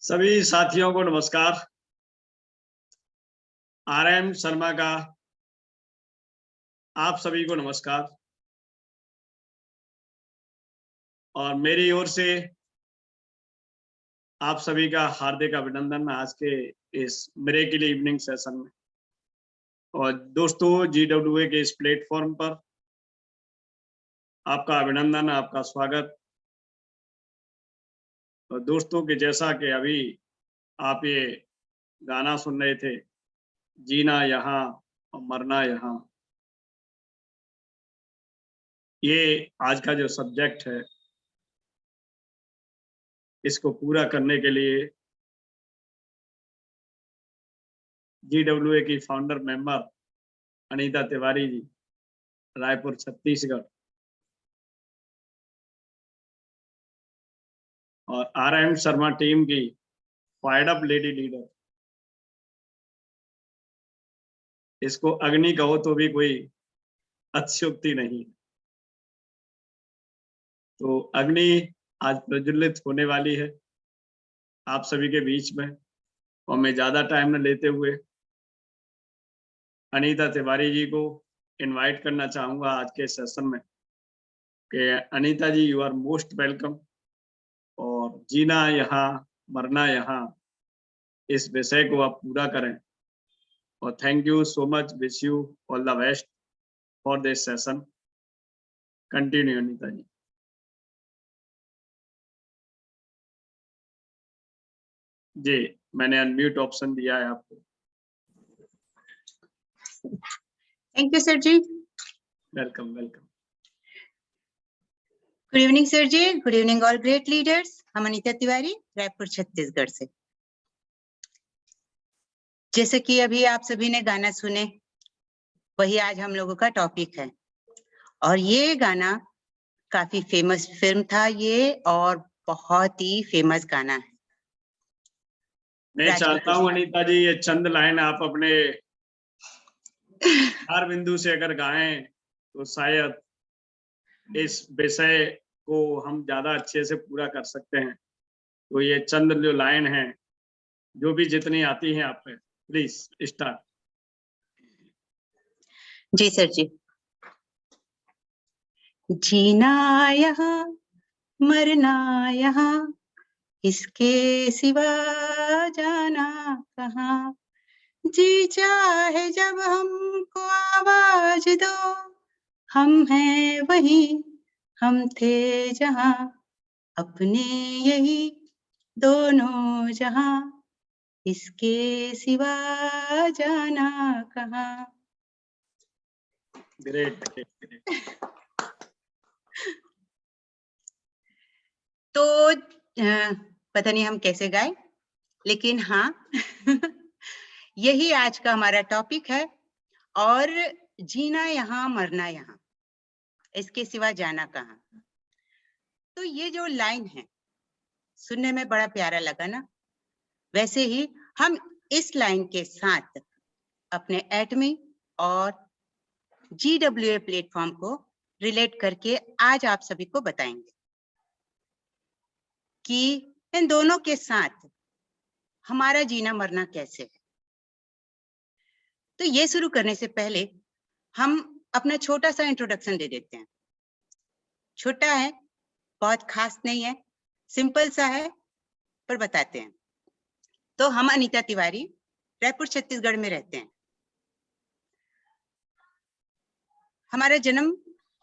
सभी साथियों को नमस्कार। आरएम शर्मा का आप सभी को नमस्कार और मेरी ओर से आप सभी का हार्दिक अभिनंदन आज के इस मिरेकल इवनिंग सेशन में। और दोस्तों, GWA के इस प्लेटफॉर्म पर आपका अभिनंदन, आपका स्वागत। और दोस्तों के जैसा कि अभी आप ये गाना सुन रहे थे, जीना यहाँ और मरना यहाँ, ये आज का जो सब्जेक्ट है, इसको पूरा करने के लिए GWA की फाउंडर मेंबर अनीता तिवारी जी, रायपुर छत्तीसगढ़, और आरएम शर्मा टीम की फायर्ड अप लेडी लीडर, इसको अग्नि कहो तो भी कोई अतिशयोक्ति नहीं। तो अग्नि आज प्रज्वलित होने वाली है आप सभी के बीच में, और मैं ज्यादा टाइम न लेते हुए अनीता तिवारी जी को इनवाइट करना चाहूंगा आज के सेशन में कि अनीता जी, यू आर मोस्ट वेलकम। और जीना यहाँ मरना यहाँ, इस विषय को आप पूरा करें। और thank you so much, wish you all the best for this session. Continue Anita ji. जी, मैंने अनम्यूट ऑप्शन दिया है आपको। Thank you sir ji. Welcome welcome. Good evening sir ji, good evening all great leaders. हम अनीता तिवारी, रायपुर छत्तीसगढ़ से। जैसे कि अभी आप सभी ने गाना सुने, वही आज हम लोगों का टॉपिक है। और ये गाना काफी फेमस फिल्म था ये, और बहुत ही फेमस गाना है। मैं चाहता हूँ अनीता जी, ये चंद लाइन आप अपने हर बिंदु से अगर गाएं तो शायद इस विषय को हम ज्यादा अच्छे से पूरा कर सकते हैं। तो ये चंद जो लाइन हैं, जो भी जितनी आती हैं आप पे, प्लीज स्टार्ट। जी सर जी। जीना यहाँ मरना यहाँ, इसके सिवा जाना कहाँ। जी चाहे जब हमको आवाज दो, हम हैं वही हम थे जहां, अपने यही दोनों जहां, इसके सिवा जाना कहाँ। Great great great. तो पता नहीं हम कैसे गाए, लेकिन हाँ यही आज का हमारा टॉपिक है। और जीना यहाँ मरना यहाँ, इसके सिवा जाना कहाँ। तो ये जो लाइन है सुनने में बड़ा प्यारा लगा ना। वैसे ही हम इस लाइन के साथ अपने एटमी और GWA प्लेटफॉर्म को रिलेट करके आज आप सभी को बताएंगे कि इन दोनों के साथ हमारा जीना मरना कैसे है। तो ये शुरू करने से पहले हम अपना छोटा सा इंट्रोडक्शन दे देते हैं। छोटा है, बहुत खास नहीं है, सिंपल सा है, पर बताते हैं। तो हम अनीता तिवारी रायपुर छत्तीसगढ़ में रहते हैं। हमारा जन्म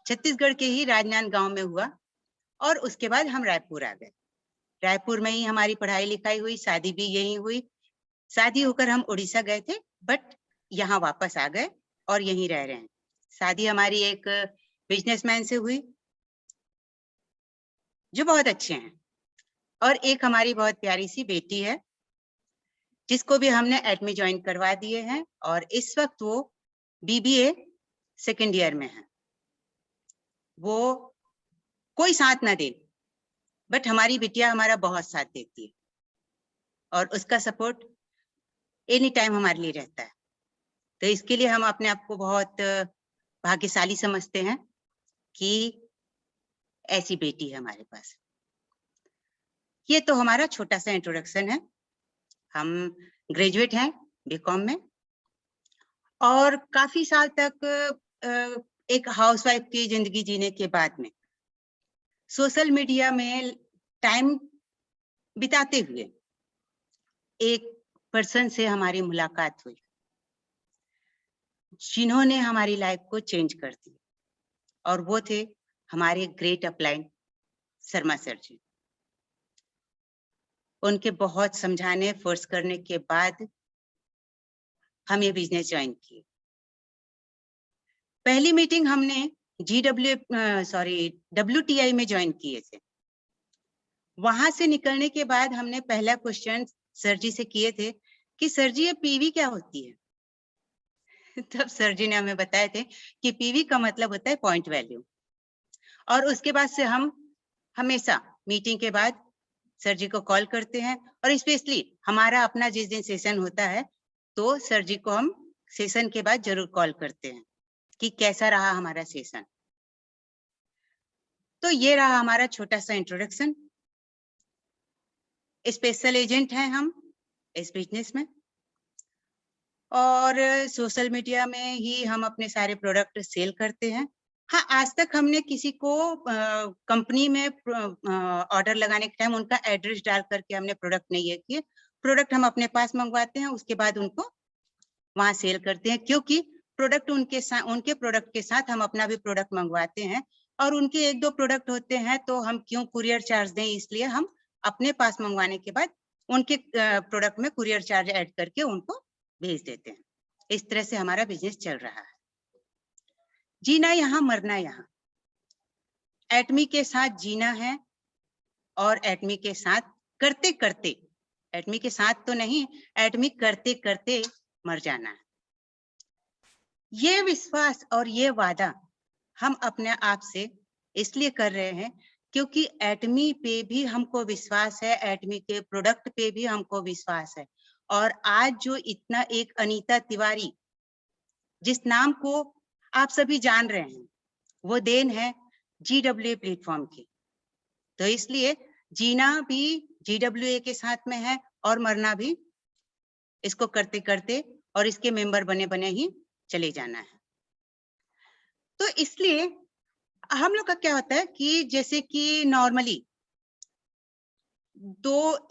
छत्तीसगढ़ के ही राजनांद गांव में हुआ और उसके बाद हम रायपुर आ गए। रायपुर में ही हमारी पढ़ाई लिखाई हुई, शादी भी यहीं हुई। शादी होकर हम उड़ीसा गए थे, बट यहाँ वापस आ गए और यहीं रह रहे हैं। शादी हमारी एक बिजनेसमैन से हुई जो बहुत अच्छे हैं, और एक हमारी बहुत प्यारी सी बेटी है जिसको भी हमने एडमी ज्वाइन करवा दिए हैं, और इस वक्त वो BBA सेकेंड ईयर में है। वो कोई साथ ना दे, बट हमारी बिटिया हमारा बहुत साथ देती है और उसका सपोर्ट एनी टाइम हमारे लिए रहता है। तो इसके लिए हम अपने आप को बहुत भाग्यशाली समझते हैं कि ऐसी बेटी है हमारे पास। ये तो हमारा छोटा सा इंट्रोडक्शन है। हम ग्रेजुएट हैं बीकॉम में और काफी साल तक एक हाउसवाइफ की जिंदगी जीने के बाद में सोशल मीडिया में टाइम बिताते हुए एक पर्सन से हमारी मुलाकात हुई जिन्होंने हमारी लाइफ को चेंज कर दिया और वो थे हमारे ग्रेट अपलाइन शर्मा सर जी। उनके बहुत समझाने फोर्स करने के बाद हम ये बिजनेस ज्वाइन किए। पहली मीटिंग हमने WTI में ज्वाइन किए थे। वहां से निकलने के बाद हमने पहला क्वेश्चन सर जी से किए थे कि सर जी ये पीवी क्या होती है? तब सर जी ने हमें बताए थे कि पीवी का मतलब होता है पॉइंट वैल्यू। और उसके बाद से हम हमेशा मीटिंग के बाद सर जी को कॉल करते हैं और स्पेशली हमारा अपना जिस दिन सेशन होता है तो सर जी को हम सेशन के बाद जरूर कॉल करते हैं कि कैसा रहा हमारा सेशन। तो ये रहा हमारा छोटा सा इंट्रोडक्शन। स्पेशल एजेंट हैं हम इस बिजनेस में और सोशल मीडिया में ही हम अपने सारे प्रोडक्ट सेल करते हैं। हाँ, आज तक हमने किसी को कंपनी में ऑर्डर लगाने के टाइम उनका एड्रेस डाल करके हमने प्रोडक्ट नहीं ये किए। प्रोडक्ट हम अपने पास मंगवाते हैं, उसके बाद उनको वहां सेल करते हैं, क्योंकि प्रोडक्ट उनके प्रोडक्ट के साथ हम अपना भी प्रोडक्ट मंगवाते हैं और उनके 1-2 प्रोडक्ट होते हैं तो हम क्यों कुरियर चार्ज दें, इसलिए हम अपने पास मंगवाने के बाद उनके प्रोडक्ट में कुरियर चार्ज ऐड करके उनको भेज देते हैं। इस तरह से हमारा बिजनेस चल रहा है। जीना यहाँ मरना यहाँ, एटमी के साथ जीना है और एटमी के साथ करते करते, एटमी के साथ तो नहीं, एटमी करते करते मर जाना है। ये विश्वास और ये वादा हम अपने आप से इसलिए कर रहे हैं क्योंकि एटमी पे भी हमको विश्वास है, एटमी के प्रोडक्ट पे भी हमको विश्वास है। और आज जो इतना एक अनीता तिवारी जिस नाम को आप सभी जान रहे हैं, वो देन है GWA प्लेटफॉर्म की। तो इसलिए जीना भी GWA के साथ में है और मरना भी इसको करते करते और इसके मेंबर बने बने ही चले जाना है। तो इसलिए हम लोग का क्या होता है कि जैसे कि नॉर्मली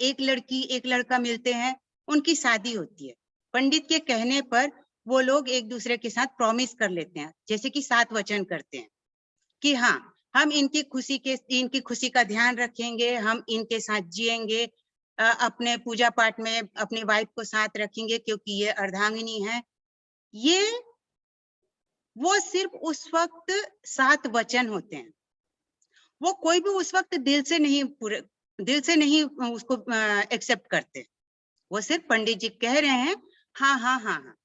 एक लड़की एक लड़का मिलते हैं, उनकी शादी होती है, पंडित के कहने पर वो लोग एक दूसरे के साथ प्रॉमिस कर लेते हैं, जैसे कि 7 वचन करते हैं कि हाँ, हम इनकी खुशी का ध्यान रखेंगे, हम इनके साथ जिएंगे, अपने पूजा पाठ में अपनी वाइफ को साथ रखेंगे क्योंकि ये अर्धांगिनी है। ये वो सिर्फ उस वक्त 7 वचन होते हैं, वो कोई भी उस वक्त दिल से नहीं उसको एक्सेप्ट करते। वो सिर्फ पंडित जी कह रहे हैं हाँ हाँ हाँ हाँ।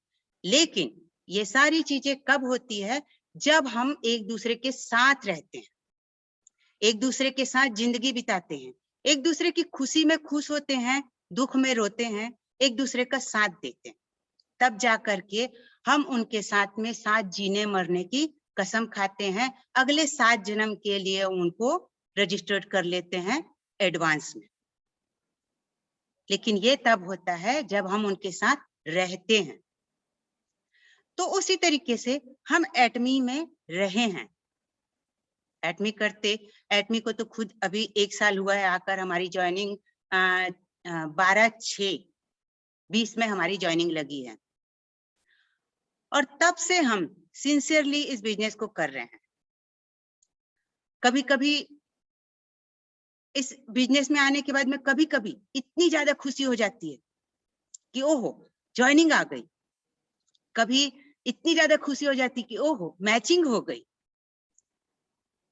लेकिन ये सारी चीजें कब होती है? जब हम एक दूसरे के साथ रहते हैं, एक दूसरे के साथ जिंदगी बिताते हैं, एक दूसरे की खुशी में खुश होते हैं, दुख में रोते हैं, एक दूसरे का साथ देते हैं, तब जा करके हम उनके साथ में साथ जीने मरने की कसम खाते हैं। अगले 7 जन्म के लिए उनको रजिस्टर्ड कर लेते हैं एडवांस में। लेकिन ये तब होता है जब हम उनके साथ रहते हैं। तो उसी तरीके से हम एटमी में रहे हैं, एटमी को तो खुद अभी 1 साल हुआ है आकर। हमारी ज्वाइनिंग 12/6/20 में हमारी ज्वाइनिंग लगी है और तब से हम सिंसियरली इस बिजनेस को कर रहे हैं। कभी कभी इस बिजनेस में आने के बाद में कभी कभी इतनी ज्यादा खुशी हो जाती है कि ओहो ज्वाइनिंग आ गई, कभी इतनी ज्यादा खुशी हो जाती कि ओहो मैचिंग हो गई।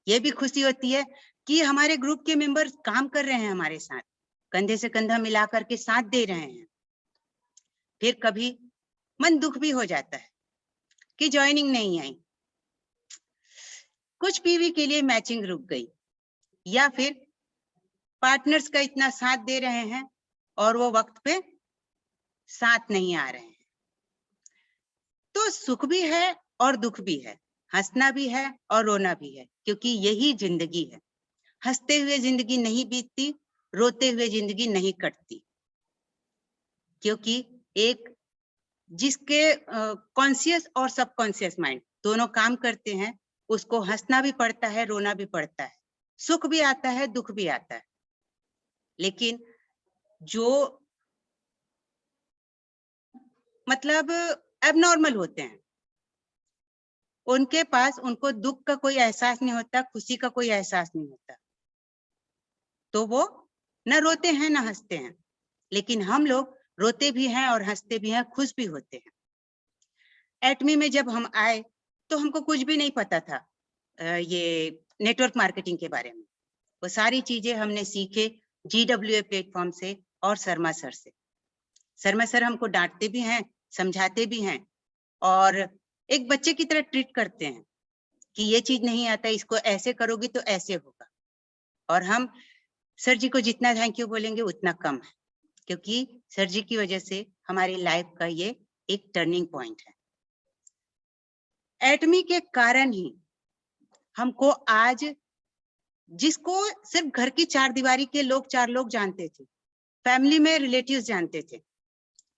ये भी खुशी होती है कि हमारे ग्रुप के मेंबर्स काम कर रहे हैं हमारे साथ, कंधे से कंधा मिला करके साथ दे रहे हैं। फिर कभी मन दुख भी हो जाता है कि ज्वाइनिंग नहीं आई, कुछ पीवी के लिए मैचिंग रुक गई, या फिर पार्टनर्स का इतना साथ दे रहे हैं और वो वक्त पे साथ नहीं आ रहे हैं। तो सुख भी है और दुख भी है, हंसना भी है और रोना भी है, क्योंकि यही जिंदगी है। हंसते हुए जिंदगी नहीं बीतती, रोते हुए जिंदगी नहीं कटती। क्योंकि एक जिसके कॉन्शियस और सबकॉन्शियस माइंड दोनों काम करते हैं, उसको हंसना भी पड़ता है, रोना भी पड़ता है, सुख भी आता है, दुख भी आता है। लेकिन जो मतलब एबनॉर्मल होते हैं, उनके पास उनको दुख का कोई एहसास नहीं होता, खुशी का कोई एहसास नहीं होता, तो वो न रोते हैं न हंसते हैं। लेकिन हम लोग रोते भी हैं और हंसते भी हैं, खुश भी होते हैं। एटमी में जब हम आए तो हमको कुछ भी नहीं पता था ये नेटवर्क मार्केटिंग के बारे में। वो सारी चीजें हमने सीखे GWA प्लेटफॉर्म से और शर्मा सर से। शर्मा सर हमको डांटते भी हैं, समझाते भी हैं और एक बच्चे की तरह ट्रीट करते हैं कि ये चीज नहीं आता, इसको ऐसे करोगी तो ऐसे होगा। और हम सर जी को जितना थैंक यू बोलेंगे उतना कम है, क्योंकि सर जी की वजह से हमारी लाइफ का ये एक टर्निंग पॉइंट है। एटमी के कारण ही हमको आज, जिसको सिर्फ घर की चार दीवारी के लोग 4 लोग जानते थे, फैमिली में रिलेटिव्स जानते थे,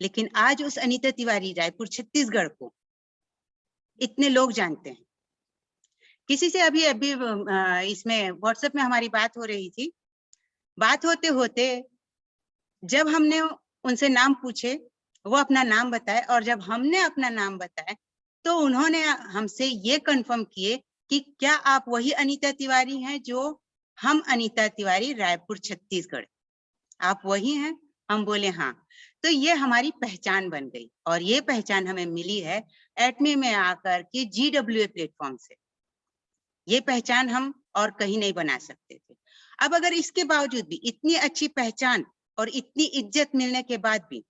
लेकिन आज उस अनीता तिवारी रायपुर छत्तीसगढ़ को इतने लोग जानते हैं। किसी से अभी इसमें व्हाट्सएप में हमारी बात हो रही थी। बात होते होते जब हमने उनसे नाम पूछे, वो अपना नाम बताए, और जब हमने अपना नाम बताया तो उन्होंने हमसे ये कंफर्म किए कि क्या आप वही अनीता तिवारी हैं जो हम अनीता तिवारी रायपुर छत्तीसगढ़, आप वही हैं? हम बोले हाँ। तो ये हमारी पहचान बन गई और ये पहचान हमें मिली है एटमी में आकर के GWA प्लेटफॉर्म से। ये पहचान हम और कहीं नहीं बना सकते थे। अब अगर इसके बावजूद भी इतनी अच्छी पहचान और इतनी इज्जत मिलने के बाद भी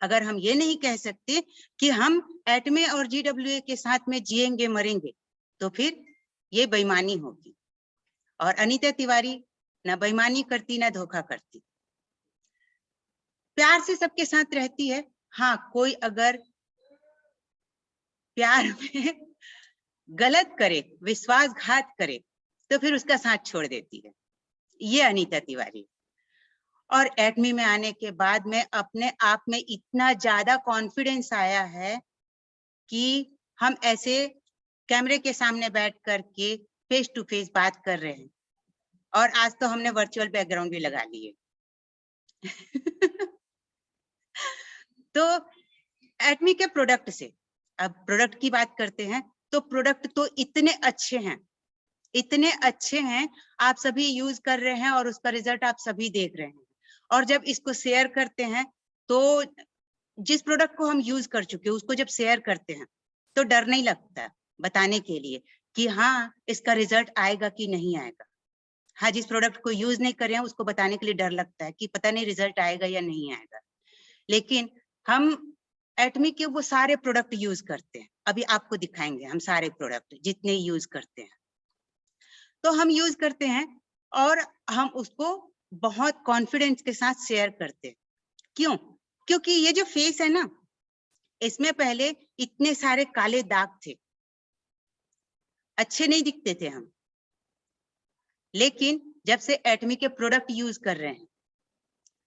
अगर हम ये नहीं कह सकते कि हम एटमे और GWA के साथ में जिएंगे मरेंगे, तो फिर ये बेईमानी होगी। और अनीता तिवारी ना बेईमानी करती ना धोखा करती, प्यार से सबके साथ रहती है। हाँ, कोई अगर प्यार में गलत करे, विश्वासघात करे, तो फिर उसका साथ छोड़ देती है। ये अनीता तिवारी। और एटमी में आने के बाद में अपने आप में इतना ज्यादा कॉन्फिडेंस आया है कि हम ऐसे कैमरे के सामने बैठ करके फेस टू फेस बात कर रहे हैं। और आज तो हमने वर्चुअल बैकग्राउंड भी लगा लिए। तो एटमी के प्रोडक्ट से, अब प्रोडक्ट की बात करते हैं, तो प्रोडक्ट तो इतने अच्छे हैं, इतने अच्छे हैं, आप सभी यूज कर रहे हैं और उसका रिजल्ट आप सभी देख रहे हैं। और जब इसको शेयर करते हैं तो जिस प्रोडक्ट को हम यूज कर चुके हैं उसको जब शेयर करते हैं तो डर नहीं लगता बताने के लिए कि हाँ इसका रिजल्ट आएगा कि नहीं आएगा। हाँ, जिस प्रोडक्ट को यूज नहीं कर रहे हैं उसको बताने के लिए डर लगता है कि पता नहीं रिजल्ट आएगा या नहीं आएगा। लेकिन हम एटमी के वो सारे प्रोडक्ट यूज करते हैं। अभी आपको दिखाएंगे हम सारे प्रोडक्ट जितने यूज करते हैं, तो हम यूज करते हैं और हम उसको बहुत कॉन्फिडेंस के साथ शेयर करते हैं। क्यों? क्योंकि ये जो फेस है ना, इसमें पहले इतने सारे काले दाग थे, अच्छे नहीं दिखते थे हम। लेकिन जब से एटमी के प्रोडक्ट यूज कर रहे हैं,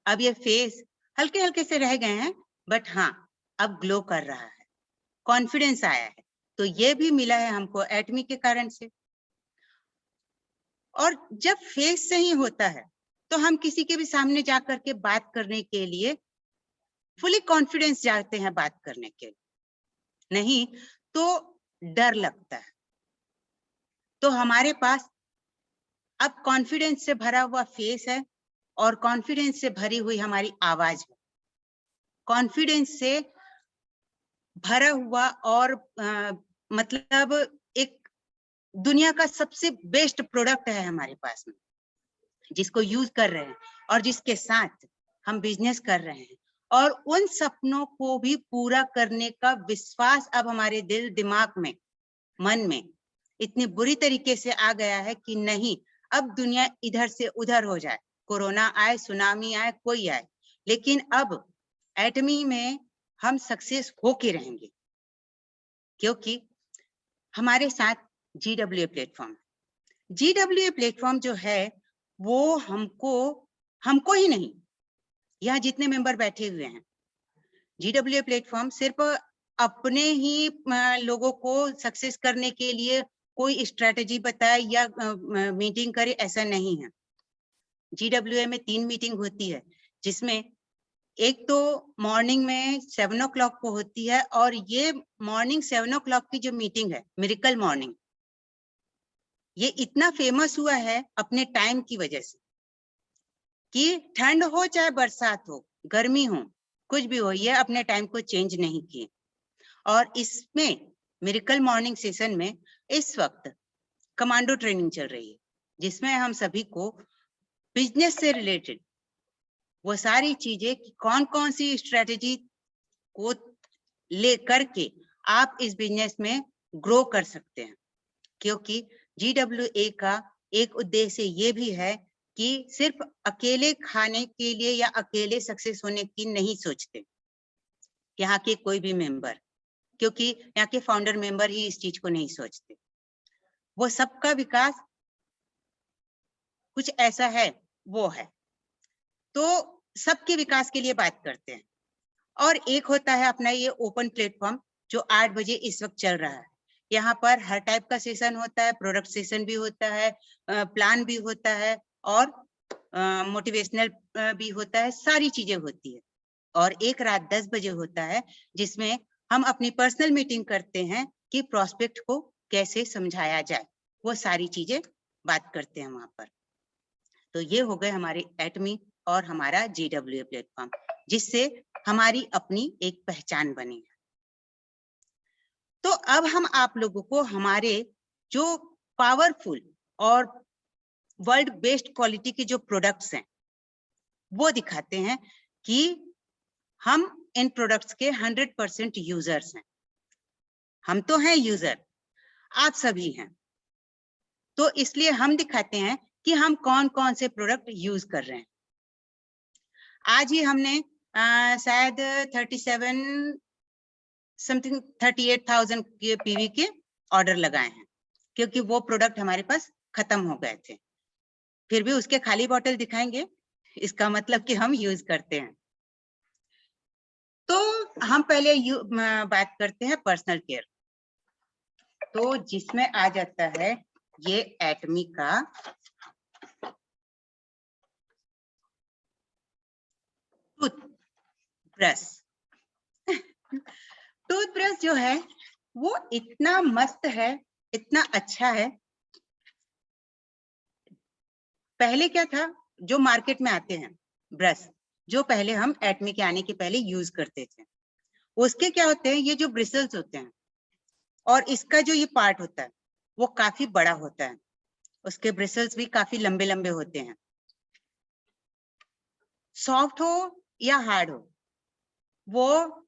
अब ये फेस हल्के हल्के से रह गए हैं, बट हाँ अब ग्लो कर रहा है, कॉन्फिडेंस आया है। तो ये भी मिला है हमको एटमी के कारण से। और जब फेस सही होता है तो हम किसी के भी सामने जाकर के बात करने के लिए फुली कॉन्फिडेंस जाते हैं बात करने के लिए, नहीं तो डर लगता है। तो हमारे पास अब कॉन्फिडेंस से भरा हुआ फेस है और कॉन्फिडेंस से भरी हुई हमारी आवाज है, कॉन्फिडेंस से भरा हुआ और मतलब एक दुनिया का सबसे बेस्ट प्रोडक्ट है हमारे पास में, जिसको यूज कर रहे हैं और जिसके साथ हम बिजनेस कर रहे हैं। और उन सपनों को भी पूरा करने का विश्वास अब हमारे दिल दिमाग में, मन में इतनी बुरी तरीके से आ गया है कि नहीं, अब दुनिया इधर से उधर हो जाए, कोरोना आए, सुनामी आए, कोई आए, लेकिन अब एटमी में हम सक्सेस होके रहेंगे, क्योंकि हमारे साथ GWA प्लेटफॉर्म। GWA प्लेटफॉर्म जो है वो हमको ही नहीं, यहाँ जितने मेंबर बैठे हुए हैं GWA प्लेटफॉर्म सिर्फ अपने ही लोगों को सक्सेस करने के लिए कोई स्ट्रेटेजी बताए या मीटिंग करे, ऐसा नहीं है। GWA में 3 मीटिंग होती है, जिसमें एक तो मॉर्निंग में 7 o'clock को होती है, और ये मॉर्निंग 7 o'clock की जो मीटिंग है, मिरेकल मॉर्निंग, ये इतना फेमस हुआ है अपने टाइम की वजह से कि ठंड हो चाहे बरसात हो, गर्मी हो, कुछ भी हो, ये अपने टाइम को चेंज नहीं किए। और इसमें मिरेकल मॉर्निंग सेशन में इस वक्त कमांडो ट्रेनिंग चल रही है, जिसमें हम सभी को बिजनेस से रिलेटेड वो सारी चीजें कि कौन कौन सी स्ट्रेटेजी को ले करके आप इस बिजनेस में ग्रो कर सकते हैं। क्योंकि GWA का एक उद्देश्य ये भी है कि सिर्फ अकेले खाने के लिए या अकेले सक्सेस होने की नहीं सोचते यहाँ के कोई भी मेंबर, क्योंकि यहाँ के फाउंडर मेंबर ही इस चीज को नहीं सोचते। वो सबका विकास कुछ ऐसा है, वो है, तो सबके विकास के लिए बात करते हैं। और एक होता है अपना ये ओपन प्लेटफॉर्म, जो 8 बजे इस वक्त चल रहा है। यहाँ पर हर टाइप का सेशन होता है, प्रोडक्ट सेशन भी होता है, प्लान भी होता है, और मोटिवेशनल भी होता है, सारी चीजें होती है। और एक रात 10 बजे होता है, जिसमें हम अपनी पर्सनल मीटिंग करते हैं कि प्रोस्पेक्ट को कैसे समझाया जाए, वो सारी चीजें बात करते हैं वहां पर। तो ये हो गए हमारे एटमी और हमारा GWA प्लेटफॉर्म, जिससे हमारी अपनी एक पहचान बनी है। तो अब हम आप लोगों को हमारे जो पावरफुल और वर्ल्ड बेस्ड क्वालिटी के जो प्रोडक्ट्स हैं वो दिखाते हैं कि हम इन प्रोडक्ट्स के 100% यूजर्स हैं। हम तो हैं यूजर, आप सभी हैं, तो इसलिए हम दिखाते हैं कि हम कौन कौन से प्रोडक्ट यूज कर रहे हैं। आज ही हमने शायद 38,000 के PV के ऑर्डर लगाए हैं, क्योंकि वो प्रोडक्ट हमारे पास खत्म हो गए थे। फिर भी उसके खाली बॉटल दिखाएंगे, इसका मतलब कि हम यूज करते हैं। तो हम पहले बात करते हैं पर्सनल केयर, तो जिसमें आ जाता है ये एटमी का टूथब्रश। टूथब्रश जो है वो इतना मस्त है, इतना अच्छा है। पहले क्या था, जो मार्केट में आते हैं ब्रश, जो पहले हम एटमी के आने के पहले यूज करते थे, उसके क्या होते हैं, ये जो ब्रिसल्स होते हैं और इसका जो ये पार्ट होता है वो काफी बड़ा होता है, उसके ब्रिसल्स भी काफी लंबे लंबे होते हैं। सॉफ्ट हो या हार्ड हो, वो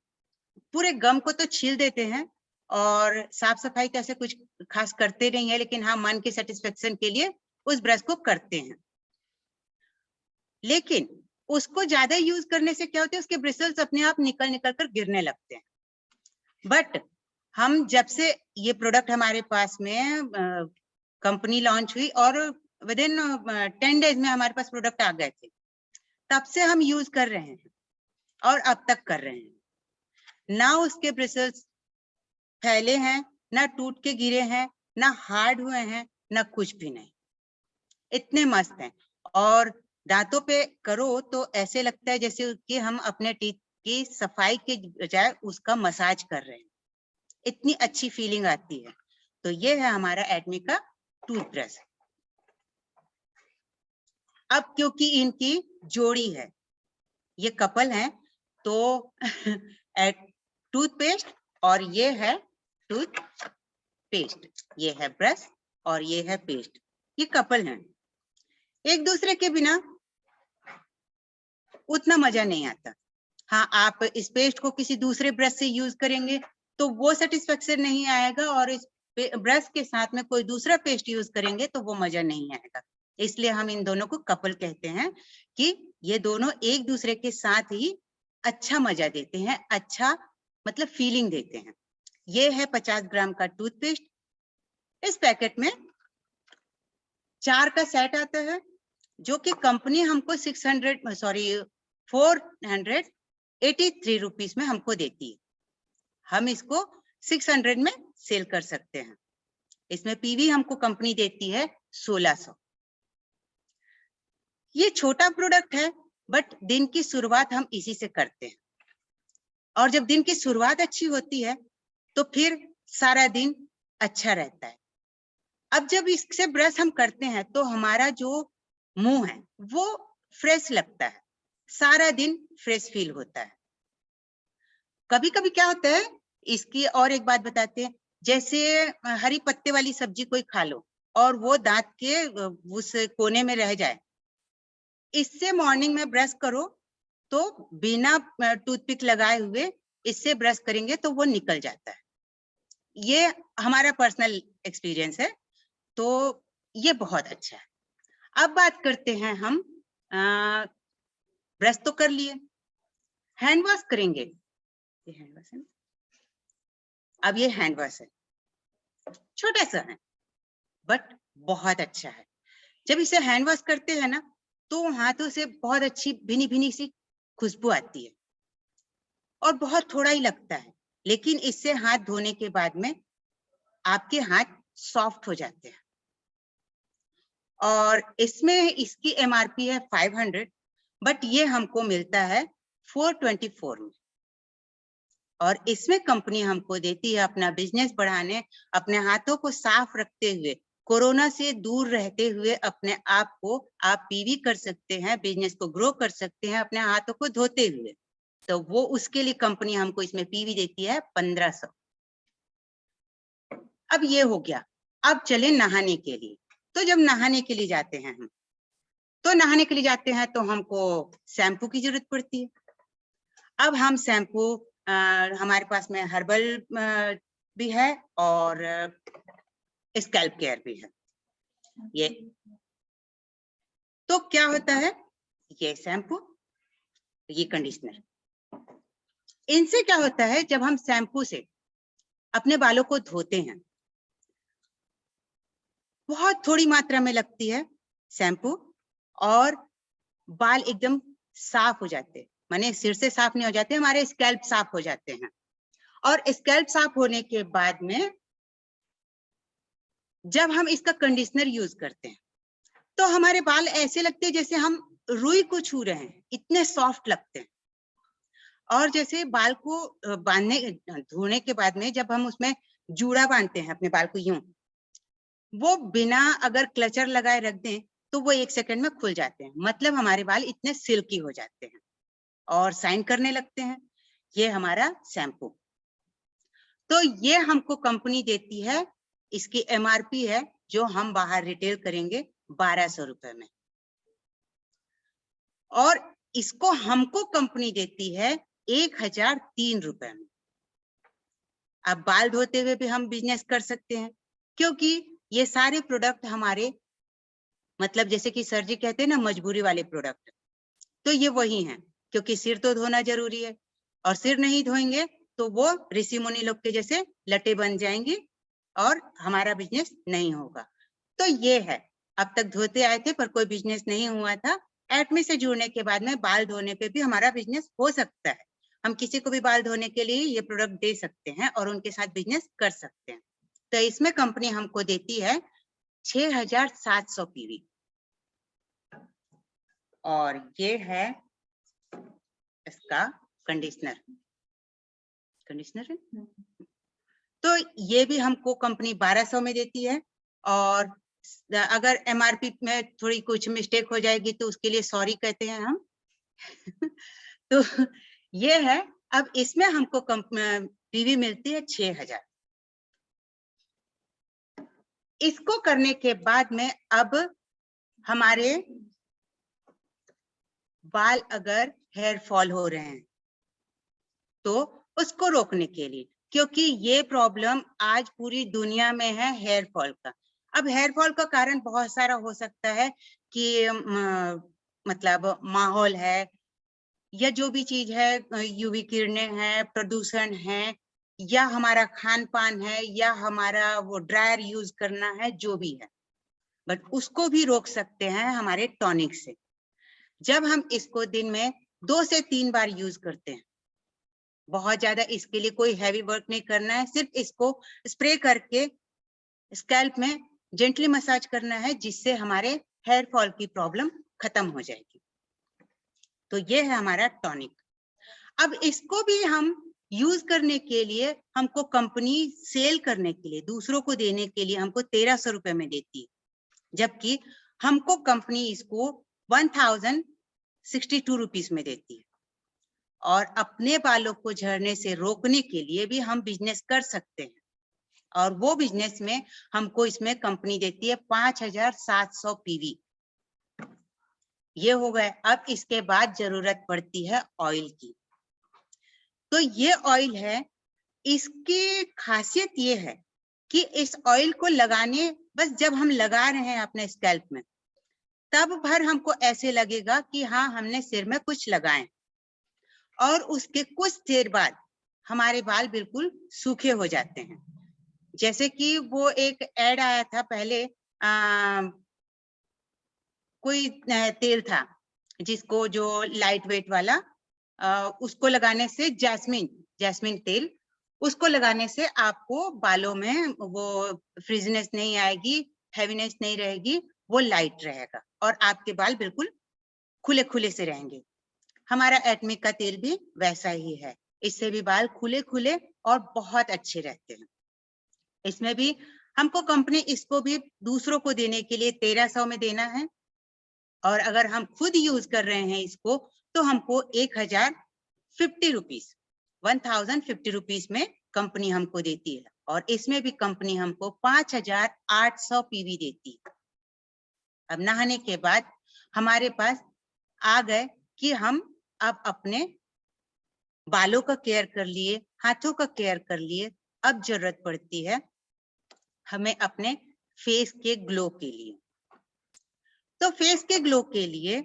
पूरे गम को तो छील देते हैं, और साफ सफाई तो ऐसे कुछ खास करते नहीं है, लेकिन हाँ मन के सेटिस्फेक्शन के लिए उस ब्रश को करते हैं। लेकिन उसको ज्यादा यूज करने से क्या होता है, उसके ब्रिसल्स अपने आप निकल निकल कर गिरने लगते हैं। बट हम जब से ये प्रोडक्ट हमारे पास में कंपनी लॉन्च हुई और विद इन 10 डेज में हमारे पास प्रोडक्ट आ गए थे, तब से हम यूज कर रहे हैं और अब तक कर रहे हैं। ना उसके ब्रिसल्स फैले हैं, ना टूट के गिरे हैं, ना हार्ड हुए हैं, ना कुछ भी नहीं, इतने मस्त हैं। और दांतों पे करो तो ऐसे लगता है जैसे कि हम अपने टीथ की सफाई के बजाय उसका मसाज कर रहे हैं, इतनी अच्छी फीलिंग आती है। तो ये है हमारा एटमी का टूथब्रश। अब क्योंकि इनकी जोड़ी है, ये कपल है, तो टूथपेस्ट और ये है टूथपेस्ट, ये है ब्रश और ये है पेस्ट, ये कपल हैं। एक दूसरे के बिना उतना मजा नहीं आता। हाँ, आप इस पेस्ट को किसी दूसरे ब्रश से यूज करेंगे तो वो सेटिस्फेक्शन नहीं आएगा, और इस ब्रश के साथ में कोई दूसरा पेस्ट यूज करेंगे तो वो मजा नहीं आएगा। इसलिए हम इन दोनों को कपल कहते हैं कि ये दोनों एक दूसरे के साथ ही अच्छा मजा देते हैं, अच्छा मतलब फीलिंग देते हैं। ये है 50 ग्राम का टूथपेस्ट। इस पैकेट में 4 का सेट आता है, जो कि कंपनी हमको 400 83 रुपीस में हमको देती है। हम इसको 600 में सेल कर सकते हैं। इसमें पीवी हमको कंपनी देती है 1600। ये छोटा प्रोडक्ट है, बट दिन की शुरुआत हम इसी से करते हैं, और जब दिन की शुरुआत अच्छी होती है तो फिर सारा दिन अच्छा रहता है। अब जब इससे ब्रश हम करते हैं तो हमारा जो मुंह है वो फ्रेश लगता है, सारा दिन फ्रेश फील होता है। कभी कभी क्या होता है, इसकी और एक बात बताते हैं, जैसे हरी पत्ते वाली सब्जी कोई खा लो और वो दांत के उस कोने में रह जाए, इससे मॉर्निंग में ब्रश करो तो बिना टूथपिक लगाए हुए इससे ब्रश करेंगे तो वो निकल जाता है। ये हमारा पर्सनल एक्सपीरियंस है, तो ये बहुत अच्छा है। अब बात करते हैं हम, ब्रश तो कर लिए, हैंड वॉश करेंगे। ये हैंड वॉश है, अब ये हैंड वॉश है, छोटा सा है बट बहुत अच्छा है। जब इसे हैंड वॉश करते हैं ना तो हाथों से बहुत अच्छी भीनी भीनी सी खुशबू आती है और बहुत थोड़ा ही लगता है, लेकिन इससे हाथ धोने के बाद में आपके हाथ सॉफ्ट हो जाते हैं। और इसमें इसकी एमआरपी है 500, बट ये हमको मिलता है 424 में। और इसमें कंपनी हमको देती है अपना बिजनेस बढ़ाने, अपने हाथों को साफ रखते हुए, कोरोना से दूर रहते हुए अपने आप को आप पीवी कर सकते हैं, बिजनेस को ग्रो कर सकते हैं अपने हाथों को धोते हुए। तो वो उसके लिए कंपनी हमको इसमें पीवी देती है 1500। अब ये हो गया। अब चले नहाने के लिए। तो जब नहाने के लिए जाते हैं हम, तो नहाने के लिए जाते हैं तो हमको शैम्पू की जरूरत पड़ती है। अब हम शैम्पू हमारे पास में हर्बल भी है और स्कैल्प केयर भी है। ये तो क्या होता है, ये शैम्पू, ये कंडीशनर। इनसे क्या होता है, जब हम शैम्पू से अपने बालों को धोते हैं, बहुत थोड़ी मात्रा में लगती है शैम्पू और बाल एकदम साफ हो जाते हैं। माने सिर से साफ नहीं हो जाते, हमारे स्कैल्प साफ हो जाते हैं। और स्कैल्प साफ होने के बाद में जब हम इसका कंडीशनर यूज करते हैं तो हमारे बाल ऐसे लगते हैं जैसे हम रुई को छू रहे हैं, इतने सॉफ्ट लगते हैं। और जैसे बाल को धोने के बाद में जब हम उसमें जूड़ा बांधते हैं अपने बाल को यूं, वो बिना अगर क्लचर लगाए रख दें तो वो 1 सेकंड में खुल जाते हैं। मतलब हमारे बाल इतने सिल्की हो जाते हैं और शाइन करने लगते हैं। ये हमारा शैम्पू। तो ये हमको कंपनी देती है, इसकी एमआरपी है जो हम बाहर रिटेल करेंगे 1200 रुपए में, और इसको हमको कंपनी देती है 1003 रुपए में। अब बाल धोते हुए भी हम बिजनेस कर सकते हैं, क्योंकि ये सारे प्रोडक्ट हमारे, मतलब जैसे कि सर जी कहते हैं ना, मजबूरी वाले प्रोडक्ट, तो ये वही हैं। क्योंकि सिर तो धोना जरूरी है, और सिर नहीं धोएंगे तो वो ऋषि मुनि लोग के जैसे लटे बन जाएंगे और हमारा बिजनेस नहीं होगा। तो ये है, अब तक धोते आए थे पर कोई बिजनेस नहीं हुआ था। एटमी से जुड़ने के बाद में बाल धोने पे भी हमारा बिजनेस हो सकता है। हम किसी को भी बाल धोने के लिए ये प्रोडक्ट दे सकते हैं और उनके साथ बिजनेस कर सकते हैं। तो इसमें कंपनी हमको देती है 6700 पीवी, और ये है इसका कंडीशनर है। तो ये भी हमको कंपनी 1200 में देती है, और अगर एमआरपी में थोड़ी कुछ मिस्टेक हो जाएगी तो उसके लिए सॉरी कहते हैं हम। तो ये है। अब इसमें हमको पीवी मिलती है 6000। इसको करने के बाद में अब हमारे बाल अगर हेयर फॉल हो रहे हैं तो उसको रोकने के लिए, क्योंकि ये प्रॉब्लम आज पूरी दुनिया में है हेयर फॉल का। अब हेयर फॉल का कारण बहुत सारा हो सकता है कि मतलब माहौल है, या जो भी चीज है, यूवी किरणें हैं, प्रदूषण है, या हमारा खान पान है, या हमारा वो ड्रायर यूज करना है, जो भी है। बट उसको भी रोक सकते हैं हमारे टॉनिक से। जब हम इसको दिन में 2 से 3 बार यूज करते हैं बहुत ज्यादा इसके लिए कोई हैवी वर्क नहीं करना है, सिर्फ इसको स्प्रे करके स्कैल्प में जेंटली मसाज करना है, जिससे हमारे हेयर फॉल की प्रॉब्लम खत्म हो जाएगी। तो ये है हमारा टॉनिक। अब इसको भी हम यूज करने के लिए, हमको कंपनी सेल करने के लिए, दूसरों को देने के लिए हमको 1300 रुपए में देती है, जबकि हमको कंपनी इसको 1062 रुपीस में देती है। और अपने बालों को झड़ने से रोकने के लिए भी हम बिजनेस कर सकते हैं, और वो बिजनेस में हमको इसमें कंपनी देती है 5700 पीवी। ये हो गए। अब इसके बाद जरूरत पड़ती है ऑयल की। तो ये ऑयल है, इसकी खासियत ये है कि इस ऑयल को लगाने, बस जब हम लगा रहे हैं अपने स्कैल्प में, तब भर हमको ऐसे लगेगा कि हाँ हमने सिर में कुछ लगाए, और उसके कुछ देर बाद हमारे बाल बिल्कुल सूखे हो जाते हैं। जैसे कि वो एक एड आया था पहले, कोई तेल था जिसको, जो लाइट वेट वाला, उसको लगाने से, जैस्मिन तेल, उसको लगाने से आपको बालों में वो फ्रिजनेस नहीं आएगी, हैवीनेस नहीं रहेगी, वो लाइट रहेगा और आपके बाल बिल्कुल खुले खुले से रहेंगे। हमारा एटमी का तेल भी वैसा ही है, इससे भी बाल खुले खुले और बहुत अच्छे रहते हैं। इसमें भी हमको कंपनी इसको भी दूसरों को देने के लिए 1300 में देना है, और अगर हम खुद यूज कर रहे हैं इसको तो हमको 1050 रुपीस में कंपनी हमको देती है, और इसमें भी कंपनी हमको 5800 पीवी देती है। अब नहाने के बाद हमारे पास आ गए कि हम अब अपने बालों का केयर कर लिए, हाथों का केयर कर लिए, अब जरूरत पड़ती है हमें अपने फेस के ग्लो के लिए। तो फेस के ग्लो के लिए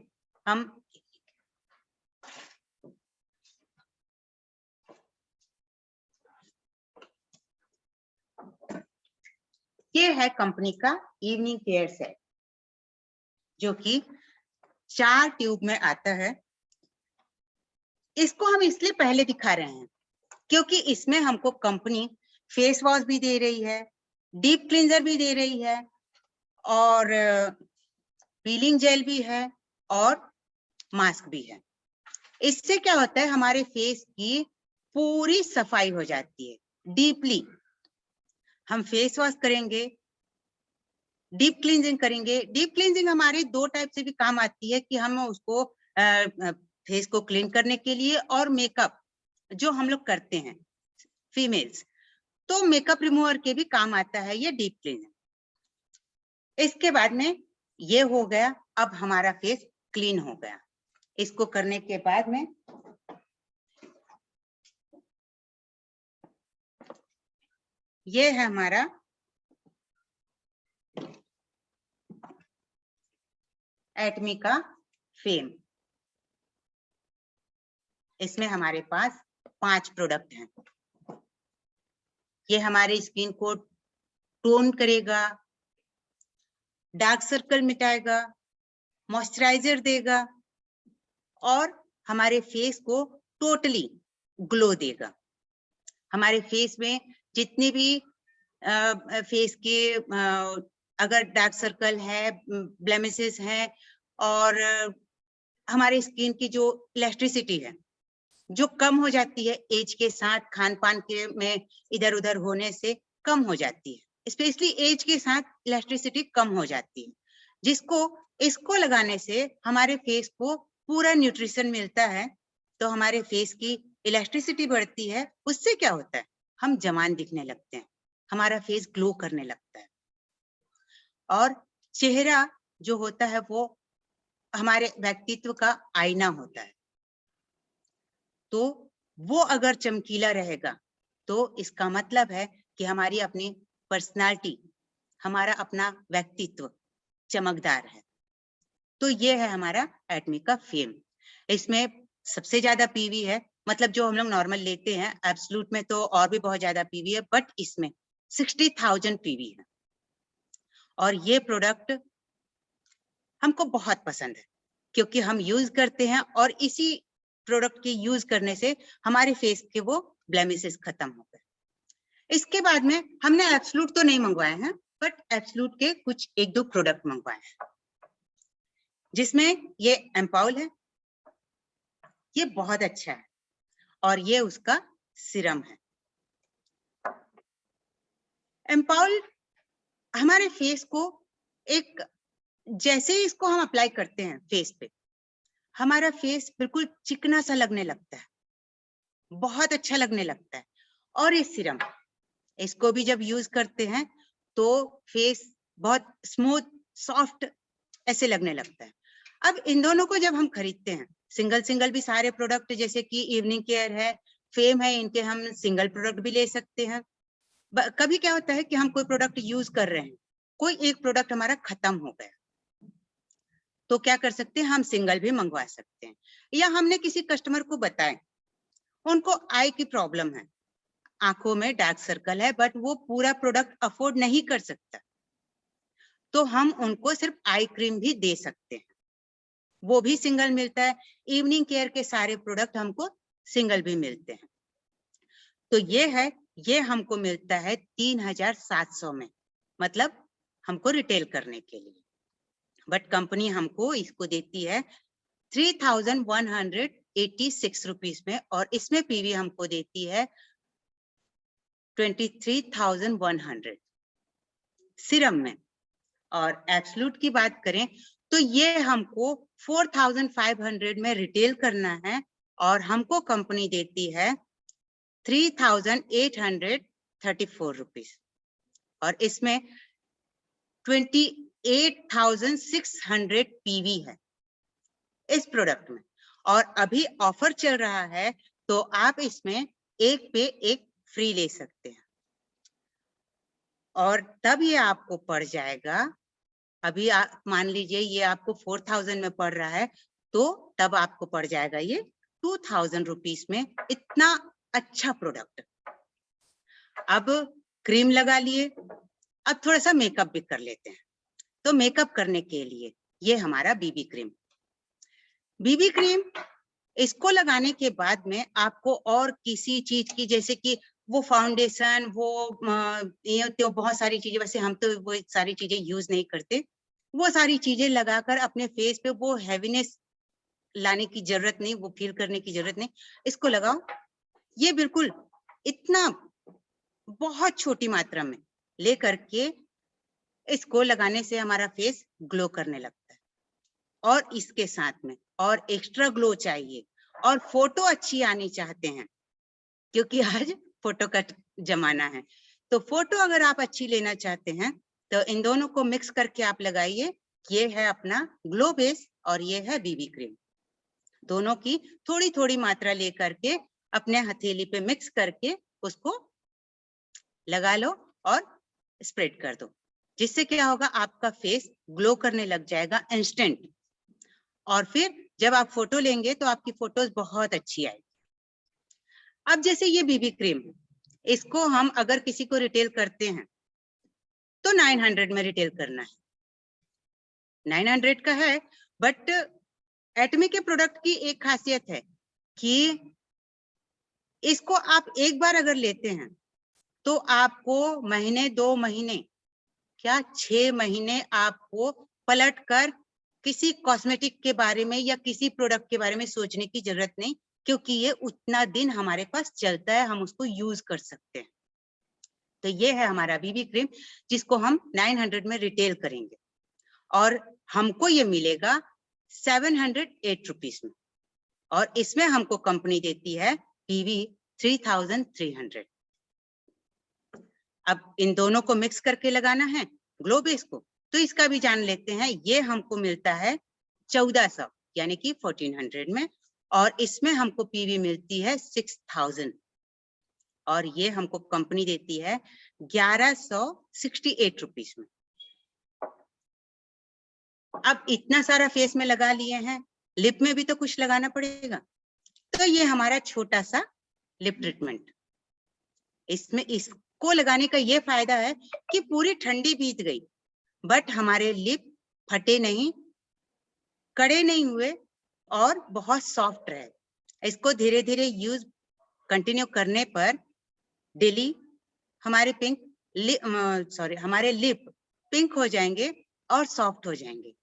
हम ये है कंपनी का इवनिंग केयर सेट, जो कि 4 ट्यूब में आता है। इसको हम इसलिए पहले दिखा रहे हैं क्योंकि इसमें हमको कंपनी फेस वॉश भी दे रही है, डीप क्लींजर भी दे रही है, और पीलिंग जेल भी है, और मास्क भी है। इससे क्या होता है, हमारे फेस की पूरी सफाई हो जाती है। डीपली हम फेस वॉश करेंगे, डीप क्लींजिंग करेंगे। डीप क्लींजिंग हमारे 2 टाइप से भी काम आती है, कि हम उसको फेस को क्लीन करने के लिए, और मेकअप जो हम लोग करते हैं फीमेल्स, तो मेकअप रिमूवर के भी काम आता है ये डीप क्लींजिंग। इसके बाद में ये हो गया, अब हमारा फेस क्लीन हो गया। इसको करने के बाद में ये है हमारा एटमी का फेम। इसमें हमारे पास 5 प्रोडक्ट हैं। ये हमारे स्किन को टोन करेगा, डार्क सर्कल मिटाएगा, मॉइस्चराइजर देगा, और हमारे फेस को टोटली ग्लो देगा। हमारे फेस में जितने भी फेस के अगर डार्क सर्कल है, ब्लेमिसेस हैं, और हमारे स्किन की जो इलास्टिसिटी है, जो कम हो जाती है एज के साथ, खान पान के में इधर उधर होने से कम हो जाती है। स्पेशली एज के साथ इलास्टिसिटी कम हो जाती है, जिसको इसको लगाने से हमारे फेस को पूरा न्यूट्रिशन मिलता है, तो हमारे फेस की इलास्टिसिटी बढ़ती है। उससे क्या होता है, हम जवान दिखने लगते हैं, हमारा फेस ग्लो करने लगता है, और चेहरा जो होता है वो हमारे व्यक्तित्व का आईना होता है। तो वो अगर चमकीला रहेगा तो इसका मतलब है कि हमारी अपनी पर्सनालिटी, हमारा अपना व्यक्तित्व चमकदार है। तो ये है हमारा एटमी का फेम। इसमें सबसे ज्यादा पीवी है, मतलब जो हम लोग नॉर्मल लेते हैं, एब्सोल्यूट में तो और भी बहुत ज्यादा पीवी है, बट इसमें 60,000 पीवी है। और ये प्रोडक्ट हमको बहुत पसंद है क्योंकि हम यूज करते हैं, और इसी प्रोडक्ट के यूज करने से हमारे फेस के वो ब्लेमिसेस खत्म हो गए। इसके बाद में हमने एब्सोल्यूट तो नहीं मंगवाए हैं, बट एब्सोल्यूट के कुछ एक दो प्रोडक्ट मंगवाए हैं, जिसमें ये एम्पाउल है, ये बहुत अच्छा है, और ये उसका सीरम है। एम्पाउल हमारे फेस को एक, जैसे ही इसको हम अप्लाई करते हैं फेस पे, हमारा फेस बिल्कुल चिकना सा लगने लगता है, बहुत अच्छा लगने लगता है। और ये सीरम, इसको भी जब यूज करते हैं तो फेस बहुत स्मूथ सॉफ्ट ऐसे लगने लगता है। अब इन दोनों को जब हम खरीदते हैं, सिंगल सिंगल भी सारे प्रोडक्ट, जैसे कि इवनिंग केयर है, फेम है, इनके हम सिंगल प्रोडक्ट भी ले सकते हैं। कभी क्या होता है कि हम कोई प्रोडक्ट यूज कर रहे हैं, कोई एक प्रोडक्ट हमारा खत्म हो गया, तो क्या कर सकते हैं, हम सिंगल भी मंगवा सकते हैं। या हमने किसी कस्टमर को बताएं, उनको आई की प्रॉब्लम है, आंखों में डार्क सर्कल है, बट वो पूरा प्रोडक्ट अफोर्ड नहीं कर सकता, तो हम उनको सिर्फ आई क्रीम भी दे सकते हैं, वो भी सिंगल मिलता है। इवनिंग केयर के सारे प्रोडक्ट हमको सिंगल भी मिलते हैं। तो ये है, ये हमको मिलता है 3700 में, मतलब हमको रिटेल करने के लिए, बट कंपनी हमको इसको देती है 3186 रुपीज में, और इसमें पीवी हमको देती है 23,100 सीरम में। और एब्सोल्यूट की बात करें तो ये हमको 4500 में रिटेल करना है, और हमको कंपनी देती है 3834 रुपीज, और इसमें 28,600 पीवी है इस प्रोडक्ट में। और अभी ऑफर चल रहा है, तो आप इसमें एक पे एक फ्री ले सकते हैं, और तब ये आपको पड़ जाएगा, अभी आप मान लीजिए ये आपको 4000 में पड़ रहा है, तो तब आपको पड़ जाएगा ये 2000 रुपीज में। इतना अच्छा प्रोडक्ट। अब क्रीम लगा लिए, अब थोड़ा सा मेकअप भी कर लेते हैं। तो मेकअप करने के लिए ये हमारा बीबी क्रीम, बीबी क्रीम इसको लगाने के बाद में आपको और किसी चीज की, जैसे कि वो फाउंडेशन, वो ये तो बहुत सारी चीजें, वैसे हम तो वो सारी चीजें यूज नहीं करते, वो सारी चीजें लगाकर अपने फेस पे वो हैवीनेस लाने की जरूरत नहीं, वो फील करने की जरूरत नहीं। इसको लगाओ, ये बिल्कुल इतना बहुत छोटी मात्रा में लेकर के इसको लगाने से हमारा फेस ग्लो करने लगता है। और इसके साथ में और एक्स्ट्रा ग्लो चाहिए और फोटो अच्छी आनी चाहते हैं, क्योंकि आज फोटो का जमाना है, तो फोटो अगर आप अच्छी लेना चाहते हैं तो इन दोनों को मिक्स करके आप लगाइए। ये है अपना ग्लो बेस और ये है बीबी क्रीम, दोनों की थोड़ी थोड़ी मात्रा लेकर के अपने हथेली पे मिक्स करके उसको लगा लो और स्प्रेड कर दो, जिससे क्या होगा, आपका फेस ग्लो करने लग जाएगा इंस्टेंट। और फिर जब आप फोटो लेंगे तो आपकी फोटोज बहुत अच्छी आएगी। अब जैसे ये बीबी क्रीम, इसको हम अगर किसी को रिटेल करते हैं तो 900 में रिटेल करना है, 900 का है। बट एटमी के प्रोडक्ट की एक खासियत है कि इसको आप एक बार अगर लेते हैं तो आपको महीने 2 महीने क्या 6 महीने आपको पलट कर किसी कॉस्मेटिक के बारे में या किसी प्रोडक्ट के बारे में सोचने की जरूरत नहीं, क्योंकि ये उतना दिन हमारे पास चलता है, हम उसको यूज कर सकते हैं। तो ये है हमारा बीबी क्रीम, जिसको हम 900 में रिटेल करेंगे, और हमको ये मिलेगा 708 रुपीज में, और इसमें हमको कंपनी देती है पीवी 3300। अब इन दोनों को मिक्स करके लगाना है ग्लो बेस को, तो इसका भी जान लेते हैं। ये हमको मिलता है 1400 यानी कि 1400 में, और इसमें हमको पीवी मिलती है 6000, और ये हमको कंपनी देती है 1168 रुपीज में। अब इतना सारा फेस में लगा लिए हैं, लिप में भी तो कुछ लगाना पड़ेगा, तो ये हमारा छोटा सा लिप ट्रीटमेंट। इसमें इसको लगाने का ये फायदा है कि पूरी ठंडी बीत गई बट हमारे लिप फटे नहीं, कड़े नहीं हुए और बहुत सॉफ्ट रहे। इसको धीरे धीरे यूज कंटिन्यू करने पर डेली हमारे हमारे लिप पिंक हो जाएंगे और सॉफ्ट हो जाएंगे,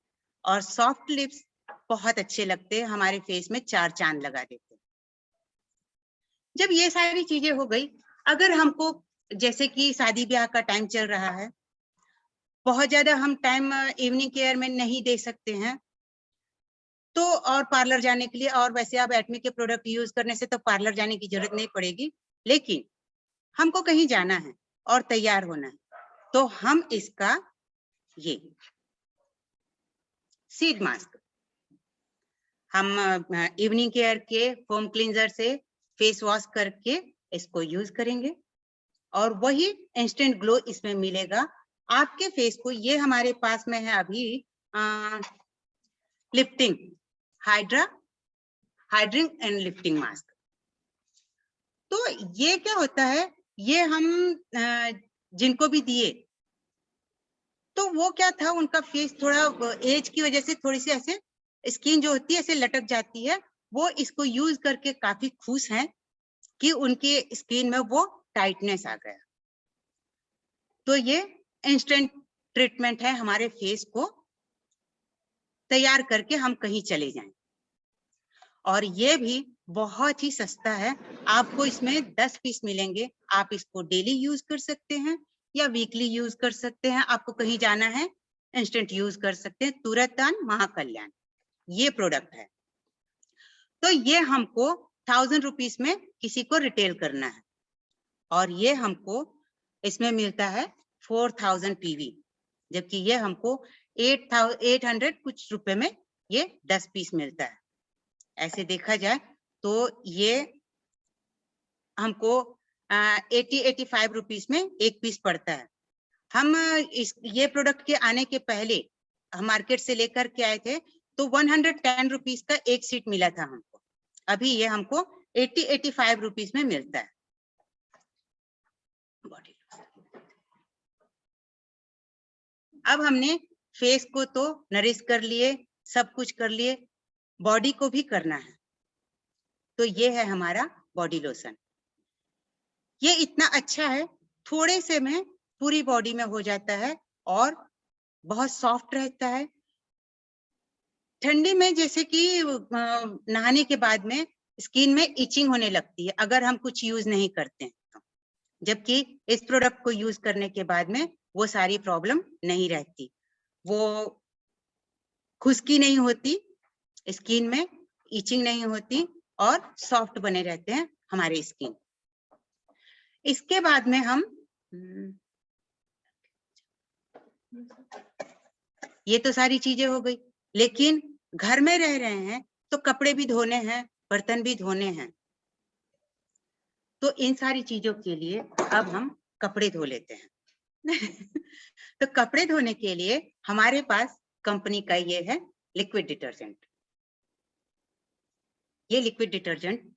और सॉफ्ट लिप्स बहुत अच्छे लगते हैं, हमारे फेस में 4 चांद लगा देते हैं। जब ये सारी चीजें हो गई, अगर हमको जैसे कि शादी ब्याह का टाइम चल रहा है, बहुत ज्यादा हम टाइम इवनिंग केयर में नहीं दे सकते हैं, तो और पार्लर जाने के लिए, और वैसे आप एटमी के प्रोडक्ट यूज करने से तो पार्लर जाने की जरूरत नहीं पड़ेगी, लेकिन हमको कहीं जाना है और तैयार होना है, तो हम इसका ये सीड मास्क हम इवनिंग केयर के फोम क्लींजर से फेस वॉश करके इसको यूज करेंगे, और वही इंस्टेंट ग्लो इसमें मिलेगा आपके फेस को। ये हमारे पास में है अभी लिफ्टिंग हाइड्रिंग एंड लिफ्टिंग मास्क। तो ये क्या होता है, ये हम जिनको भी दिए तो वो क्या था, उनका फेस थोड़ा एज की वजह से थोड़ी सी ऐसे स्किन जो होती है ऐसे लटक जाती है, वो इसको यूज करके काफी खुश हैं कि उनके स्किन में वो टाइटनेस आ गया। तो ये इंस्टेंट ट्रीटमेंट है हमारे फेस को तैयार करके हम कहीं चले जाएं, और ये भी बहुत ही सस्ता है। आपको इसमें 10 पीस मिलेंगे, आप इसको डेली यूज कर सकते हैं या वीकली यूज कर सकते हैं, आपको कहीं जाना है इंस्टेंट यूज कर सकते हैं। तुरंतान महाकल्याण ये प्रोडक्ट है। तो ये हमको 1000 रुपीज में किसी को रिटेल करना है, और ये हमको इसमें मिलता है 4000 पीवी, जबकि ये हमको 800 कुछ रुपए में ये 10 पीस मिलता है। ऐसे देखा जाए तो ये हमको 80-85 रुपीज में एक पीस पड़ता है। हम ये प्रोडक्ट के आने के पहले हम मार्केट से लेकर के आए थे तो 110 रुपीज का एक सीट मिला था हमको, अभी ये हमको 80-85 रुपीज में मिलता है। अब हमने फेस को तो नरिश कर लिए, सब कुछ कर लिए, बॉडी को भी करना है, तो ये है हमारा बॉडी लोशन। ये इतना अच्छा है, थोड़े से में पूरी बॉडी में हो जाता है और बहुत सॉफ्ट रहता है। ठंडी में जैसे कि नहाने के बाद में स्किन में इचिंग होने लगती है अगर हम कुछ यूज नहीं करते हैं तो, जबकि इस प्रोडक्ट को यूज करने के बाद में वो सारी प्रॉब्लम नहीं रहती, वो खुश्की नहीं होती स्किन में, इचिंग नहीं होती और सॉफ्ट बने रहते हैं हमारे स्किन। इसके बाद में हम ये तो सारी चीजें हो गई, लेकिन घर में रह रहे हैं तो कपड़े भी धोने हैं, बर्तन भी धोने हैं, तो इन सारी चीजों के लिए अब हम कपड़े धो लेते हैं। तो कपड़े धोने के लिए हमारे पास कंपनी का ये है लिक्विड डिटर्जेंट। ये लिक्विड डिटर्जेंट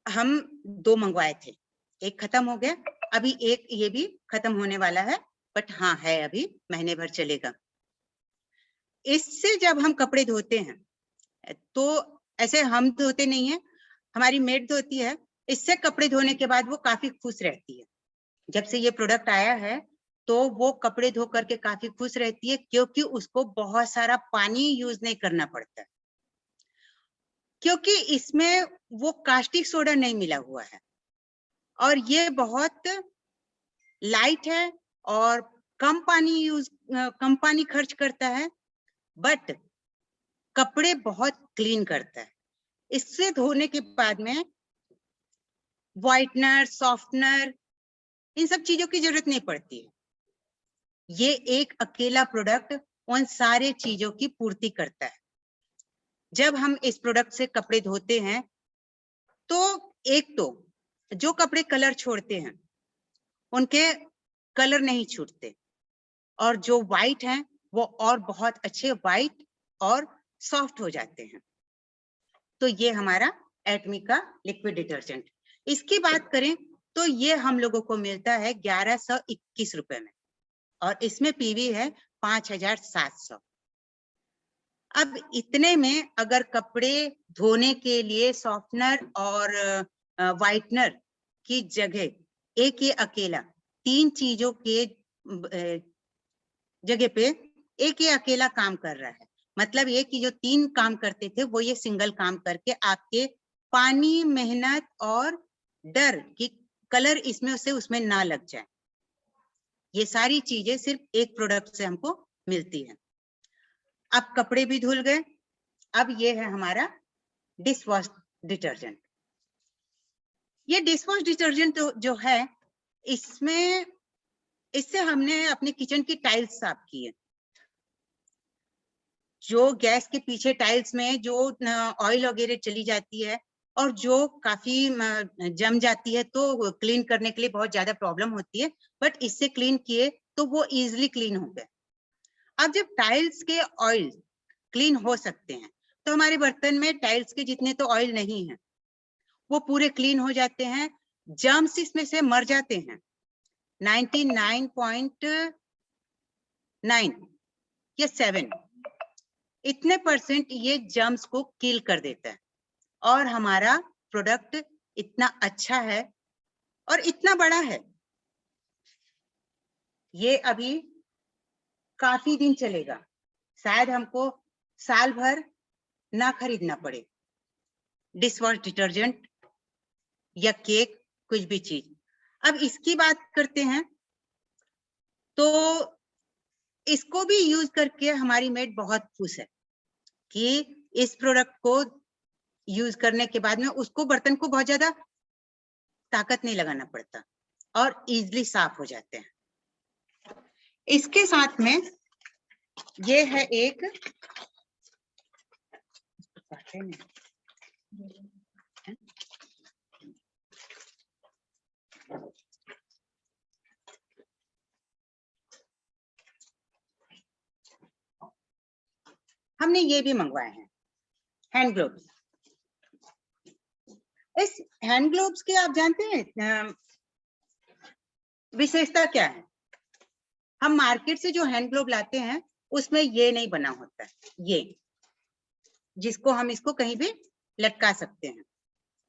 हम 2 मंगवाए थे, एक खत्म हो गया, अभी एक ये भी खत्म होने वाला है, बट हाँ है अभी महीने भर चलेगा। इससे जब हम कपड़े धोते हैं तो ऐसे हम धोते नहीं है, हमारी मेड धोती है, इससे कपड़े धोने के बाद वो काफी खुश रहती है। जब से ये प्रोडक्ट आया है तो वो कपड़े धो करके काफी खुश रहती है, क्योंकि उसको बहुत सारा पानी यूज नहीं करना पड़ता है, क्योंकि इसमें वो कास्टिक सोडा नहीं मिला हुआ है, और ये बहुत लाइट है और कम पानी खर्च करता है, बट कपड़े बहुत क्लीन करता है। इससे धोने के बाद में व्हाइटनर, सॉफ्टनर, इन सब चीजों की जरूरत नहीं पड़ती है। ये एक अकेला प्रोडक्ट उन सारे चीजों की पूर्ति करता है। जब हम इस प्रोडक्ट से कपड़े धोते हैं तो एक तो जो कपड़े कलर छोड़ते हैं उनके कलर नहीं छूटते, और जो व्हाइट हैं वो और बहुत अच्छे व्हाइट और सॉफ्ट हो जाते हैं। तो ये हमारा एटमी का लिक्विड डिटर्जेंट। इसकी बात करें तो ये हम लोगों को मिलता है 1121 रुपए में, और इसमें पीवी है 5700। अब इतने में अगर कपड़े धोने के लिए सॉफ्टनर और व्हाइटनर की जगह एक ये अकेला 3 चीजों के जगह पे एक ये अकेला काम कर रहा है, मतलब ये कि जो 3 काम करते थे वो ये सिंगल काम करके आपके पानी, मेहनत और डर कि कलर इसमें से उसमें ना लग जाए, ये सारी चीजें सिर्फ एक प्रोडक्ट से हमको मिलती है। अब कपड़े भी धुल गए। अब ये है हमारा डिश वॉश डिटर्जेंट। ये डिश वॉश डिटर्जेंट जो है, इससे हमने अपने किचन की टाइल्स साफ की है। जो गैस के पीछे टाइल्स में जो ऑयल वगैरह चली जाती है और जो काफी जम जाती है, तो क्लीन करने के लिए बहुत ज्यादा प्रॉब्लम होती है, बट इससे क्लीन किए तो वो इजीली क्लीन हो गए। अब जब टाइल्स के ऑयल क्लीन हो सकते हैं, तो हमारे बर्तन में टाइल्स के जितने तो ऑयल नहीं है, वो पूरे क्लीन हो जाते हैं, जर्म्स इसमें से मर जाते हैं। 99.9 या 7 इतने % ये जर्म्स को किल कर देता है। और हमारा प्रोडक्ट इतना अच्छा है और इतना बड़ा है, ये अभी काफी दिन चलेगा, शायद हमको साल भर ना खरीदना पड़े डिश वॉश डिटर्जेंट या केक, कुछ भी चीज। अब इसकी बात करते हैं, तो इसको भी यूज करके हमारी मेड बहुत खुश है कि इस प्रोडक्ट को यूज करने के बाद में उसको बर्तन को बहुत ज्यादा ताकत नहीं लगाना पड़ता और इजीली साफ हो जाते हैं। इसके साथ में ये है एक हमने ये भी मंगवाए हैं हैंड ग्लोव्स। इस हैंड ग्लोव्स के आप जानते हैं विशेषता क्या है? हम मार्केट से जो हैंड ग्लोव लाते हैं उसमें ये नहीं बना होता है, ये जिसको हम इसको कहीं भी लटका सकते हैं,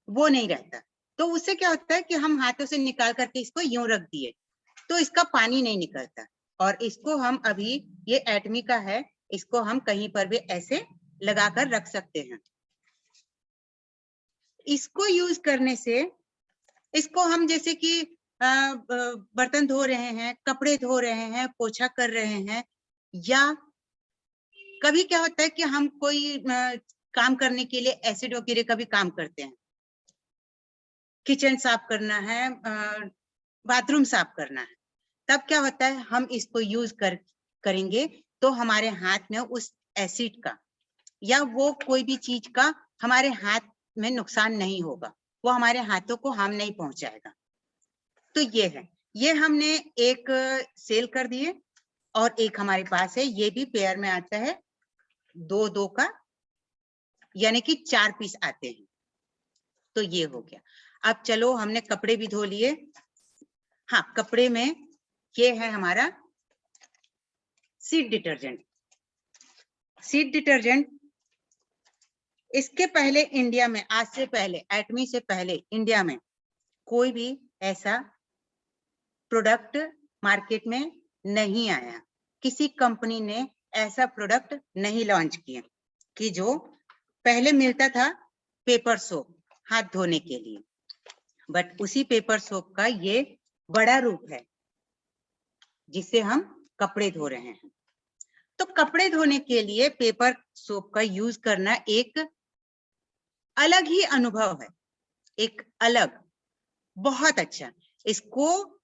वो नहीं रहता। तो उससे क्या होता है कि हम हाथों से निकाल करके इसको यूं रख दिए तो इसका पानी नहीं निकलता, और इसको हम अभी ये एटमी का है, इसको हम कहीं पर भी ऐसे लगाकर रख सकते हैं। इसको यूज करने से, इसको हम जैसे कि बर्तन धो रहे हैं, कपड़े धो रहे हैं, पोछा कर रहे हैं, या कभी क्या होता है कि हम कोई काम करने के लिए एसिड वगैरह का भी काम करते हैं, किचन साफ करना है, बाथरूम साफ करना है, तब क्या होता है हम इसको यूज करेंगे तो हमारे हाथ में उस एसिड का या वो कोई भी चीज का हमारे हाथ में नुकसान नहीं होगा, वो हमारे हाथों को हार्म नहीं पहुंचाएगा। तो ये है, ये हमने एक सेल कर दिए और एक हमारे पास है, ये भी पेयर में आता है, 2-2 का, यानी कि 4 पीस आते हैं। तो ये हो गया। अब चलो, हमने कपड़े भी धो लिए। हाँ, कपड़े में ये है हमारा सीड डिटर्जेंट। सीड डिटर्जेंट इसके पहले इंडिया में, आज से पहले, एटमी से पहले इंडिया में कोई भी ऐसा प्रोडक्ट मार्केट में नहीं आया, किसी कंपनी ने ऐसा प्रोडक्ट नहीं लॉन्च किया कि जो पहले मिलता था पेपर सोप हाथ धोने के लिए, बट उसी पेपर सोप का ये बड़ा रूप है जिससे हम कपड़े धो रहे हैं। तो कपड़े धोने के लिए पेपर सोप का यूज करना एक अलग ही अनुभव है, एक अलग, बहुत अच्छा। इसको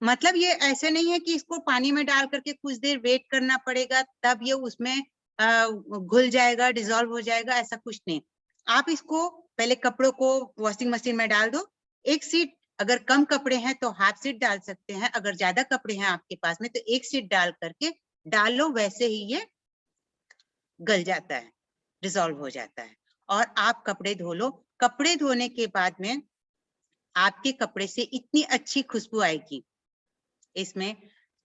मतलब ये ऐसे नहीं है कि इसको पानी में डाल करके कुछ देर वेट करना पड़ेगा तब ये उसमें घुल जाएगा, डिसॉल्व हो जाएगा, ऐसा कुछ नहीं। आप इसको पहले कपड़ों को वॉशिंग मशीन में डाल दो, एक सीट, अगर कम कपड़े हैं तो हाफ सीट डाल सकते हैं, अगर ज्यादा कपड़े हैं आपके पास में तो एक सीट डाल करके डाल लो, वैसे ही ये गल जाता है, डिसॉल्व हो जाता है और आप कपड़े धो लो। कपड़े धोने के बाद में आपके कपड़े से इतनी अच्छी खुशबू आएगी। इसमें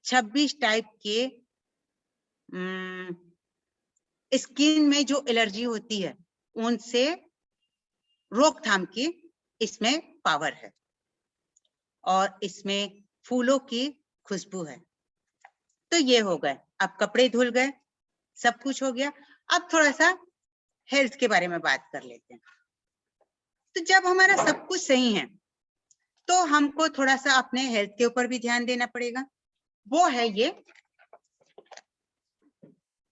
26 टाइप के स्किन में जो एलर्जी होती है उनसे रोकथाम की इसमें पावर है, और इसमें फूलों की खुशबू है। तो ये हो गए, अब कपड़े धुल गए, सब कुछ हो गया। अब थोड़ा सा हेल्थ के बारे में बात कर लेते हैं। तो जब हमारा सब कुछ सही है तो हमको थोड़ा सा अपने हेल्थ के ऊपर भी ध्यान देना पड़ेगा। वो है ये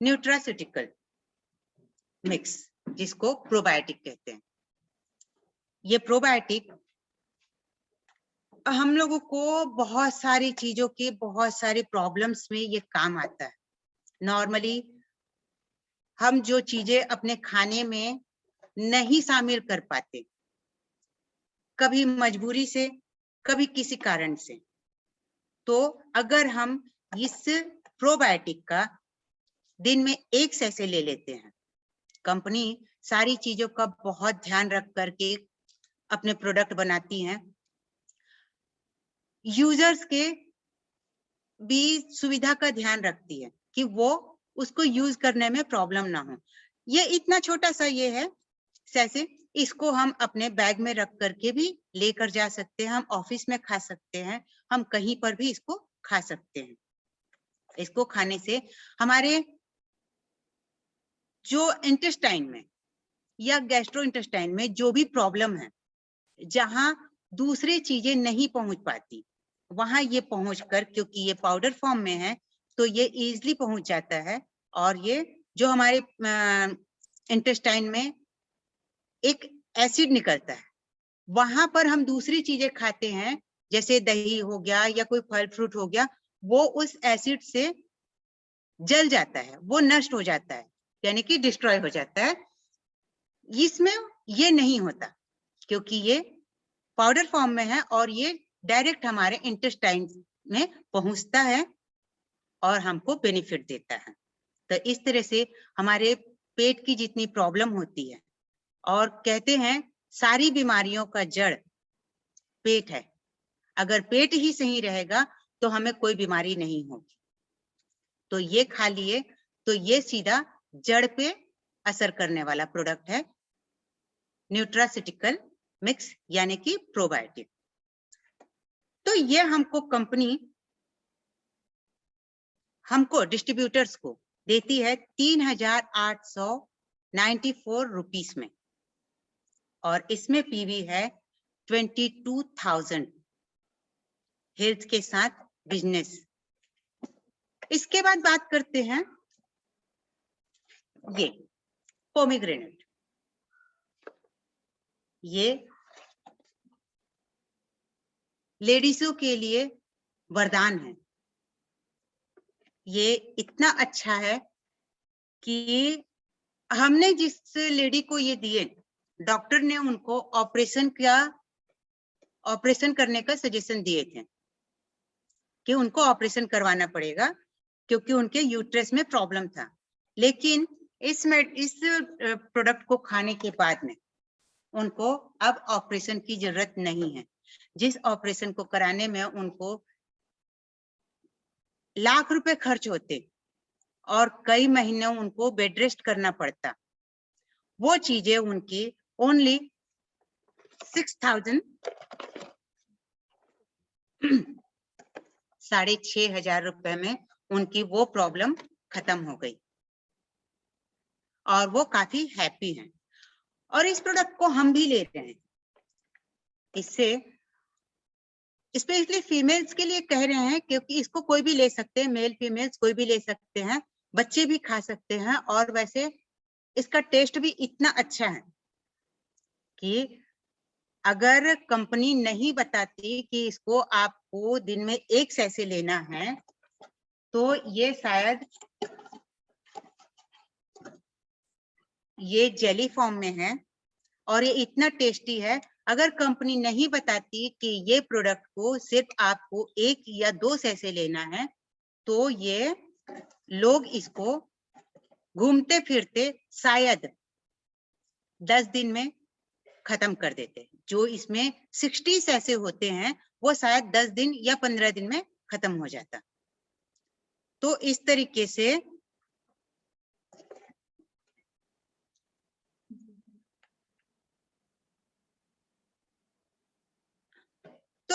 न्यूट्रास्यूटिकल मिक्स, जिसको प्रोबायोटिक कहते हैं। ये प्रोबायोटिक हम लोगों को बहुत सारी चीजों के, बहुत सारी प्रॉब्लम्स में ये काम आता है। नॉर्मली हम जो चीजें अपने खाने में नहीं शामिल कर पाते, कभी मजबूरी से, कभी किसी कारण से, तो अगर हम इस प्रोबायोटिक का दिन में 1 सैशे ले लेते हैं, कंपनी सारी चीजों का बहुत ध्यान रख करके अपने प्रोडक्ट बनाती हैं, यूजर्स के भी सुविधा का ध्यान रखती है कि वो उसको यूज करने में प्रॉब्लम ना हो। ये इतना छोटा सा ये है सैशे, इसको हम अपने बैग में रख करके भी लेकर जा सकते हैं, हम ऑफिस में खा सकते हैं, हम कहीं पर भी इसको खा सकते हैं। इसको खाने से हमारे जो इंटेस्टाइन में या गैस्ट्रो इंटेस्टाइन में जो भी प्रॉब्लम है, जहां दूसरी चीजें नहीं पहुंच पाती, वहां ये पहुंचकर, क्योंकि ये पाउडर फॉर्म में है, तो ये इजीली पहुंच जाता है। और ये जो हमारे इंटेस्टाइन में एक एसिड निकलता है, वहां पर हम दूसरी चीजें खाते हैं, जैसे दही हो गया या कोई फल फ्रूट हो गया, वो उस एसिड से जल जाता है, वो नष्ट हो जाता है, यानी कि डिस्ट्रॉय हो जाता है। इसमें ये नहीं होता, क्योंकि ये पाउडर फॉर्म में है और ये डायरेक्ट हमारे इंटेस्टाइन में पहुंचता है और हमको बेनिफिट देता है। तो इस तरह से हमारे पेट की जितनी प्रॉब्लम होती है, और कहते हैं सारी बीमारियों का जड़ पेट है, अगर पेट ही सही रहेगा तो हमें कोई बीमारी नहीं होगी। तो ये खा लिए तो ये सीधा जड़ पे असर करने वाला प्रोडक्ट है न्यूट्रास्यूटिकल मिक्स, यानी कि प्रोबायोटिक। तो ये हमको कंपनी हमको डिस्ट्रीब्यूटर्स को देती है 3,894 रुपीस में, और इसमें पीवी है 22,000 हेल्थ के साथ बिजनेस। इसके बाद बात करते हैं ये पोमीग्रेनेट। ये लेडीजों के लिए वरदान है। ये इतना अच्छा है कि हमने जिस लेडी को ये दिए, डॉक्टर ने उनको ऑपरेशन करने का सजेशन दिए थे कि उनको ऑपरेशन करवाना पड़ेगा, क्योंकि उनके यूट्रस में प्रॉब्लम था। लेकिन इस प्रोडक्ट को खाने के बाद में उनको अब ऑपरेशन की जरूरत नहीं है। जिस ऑपरेशन को कराने में उनको लाख रुपए खर्च होते और कई महीने उनको बेड रेस्ट करना पड़ता, वो चीजें उनकी ओनली 6,000 6,500 रुपए में उनकी वो प्रॉब्लम खत्म हो गई, और वो काफी हैप्पी हैं। और इस प्रोडक्ट को हम भी ले रहे हैं। इससे स्पेशली फीमेल्स के लिए कह रहे हैं, क्योंकि इसको कोई भी ले सकते हैं, मेल फीमेल्स कोई भी ले सकते हैं, बच्चे भी खा सकते हैं। और वैसे इसका टेस्ट भी इतना अच्छा है कि अगर कंपनी नहीं बताती कि इसको आपको दिन में 1 सैशे लेना है, तो ये शायद ये जेली फॉर्म में है और ये इतना टेस्टी है। अगर कंपनी नहीं बताती कि ये प्रोडक्ट को सिर्फ आपको 1 या 2 सैशे लेना है, तो ये लोग इसको घूमते फिरते शायद 10 दिन में खत्म कर देते हैं। जो इसमें 60 सैशे होते हैं, वो शायद 10 दिन या 15 दिन में खत्म हो जाता। तो इस तरीके से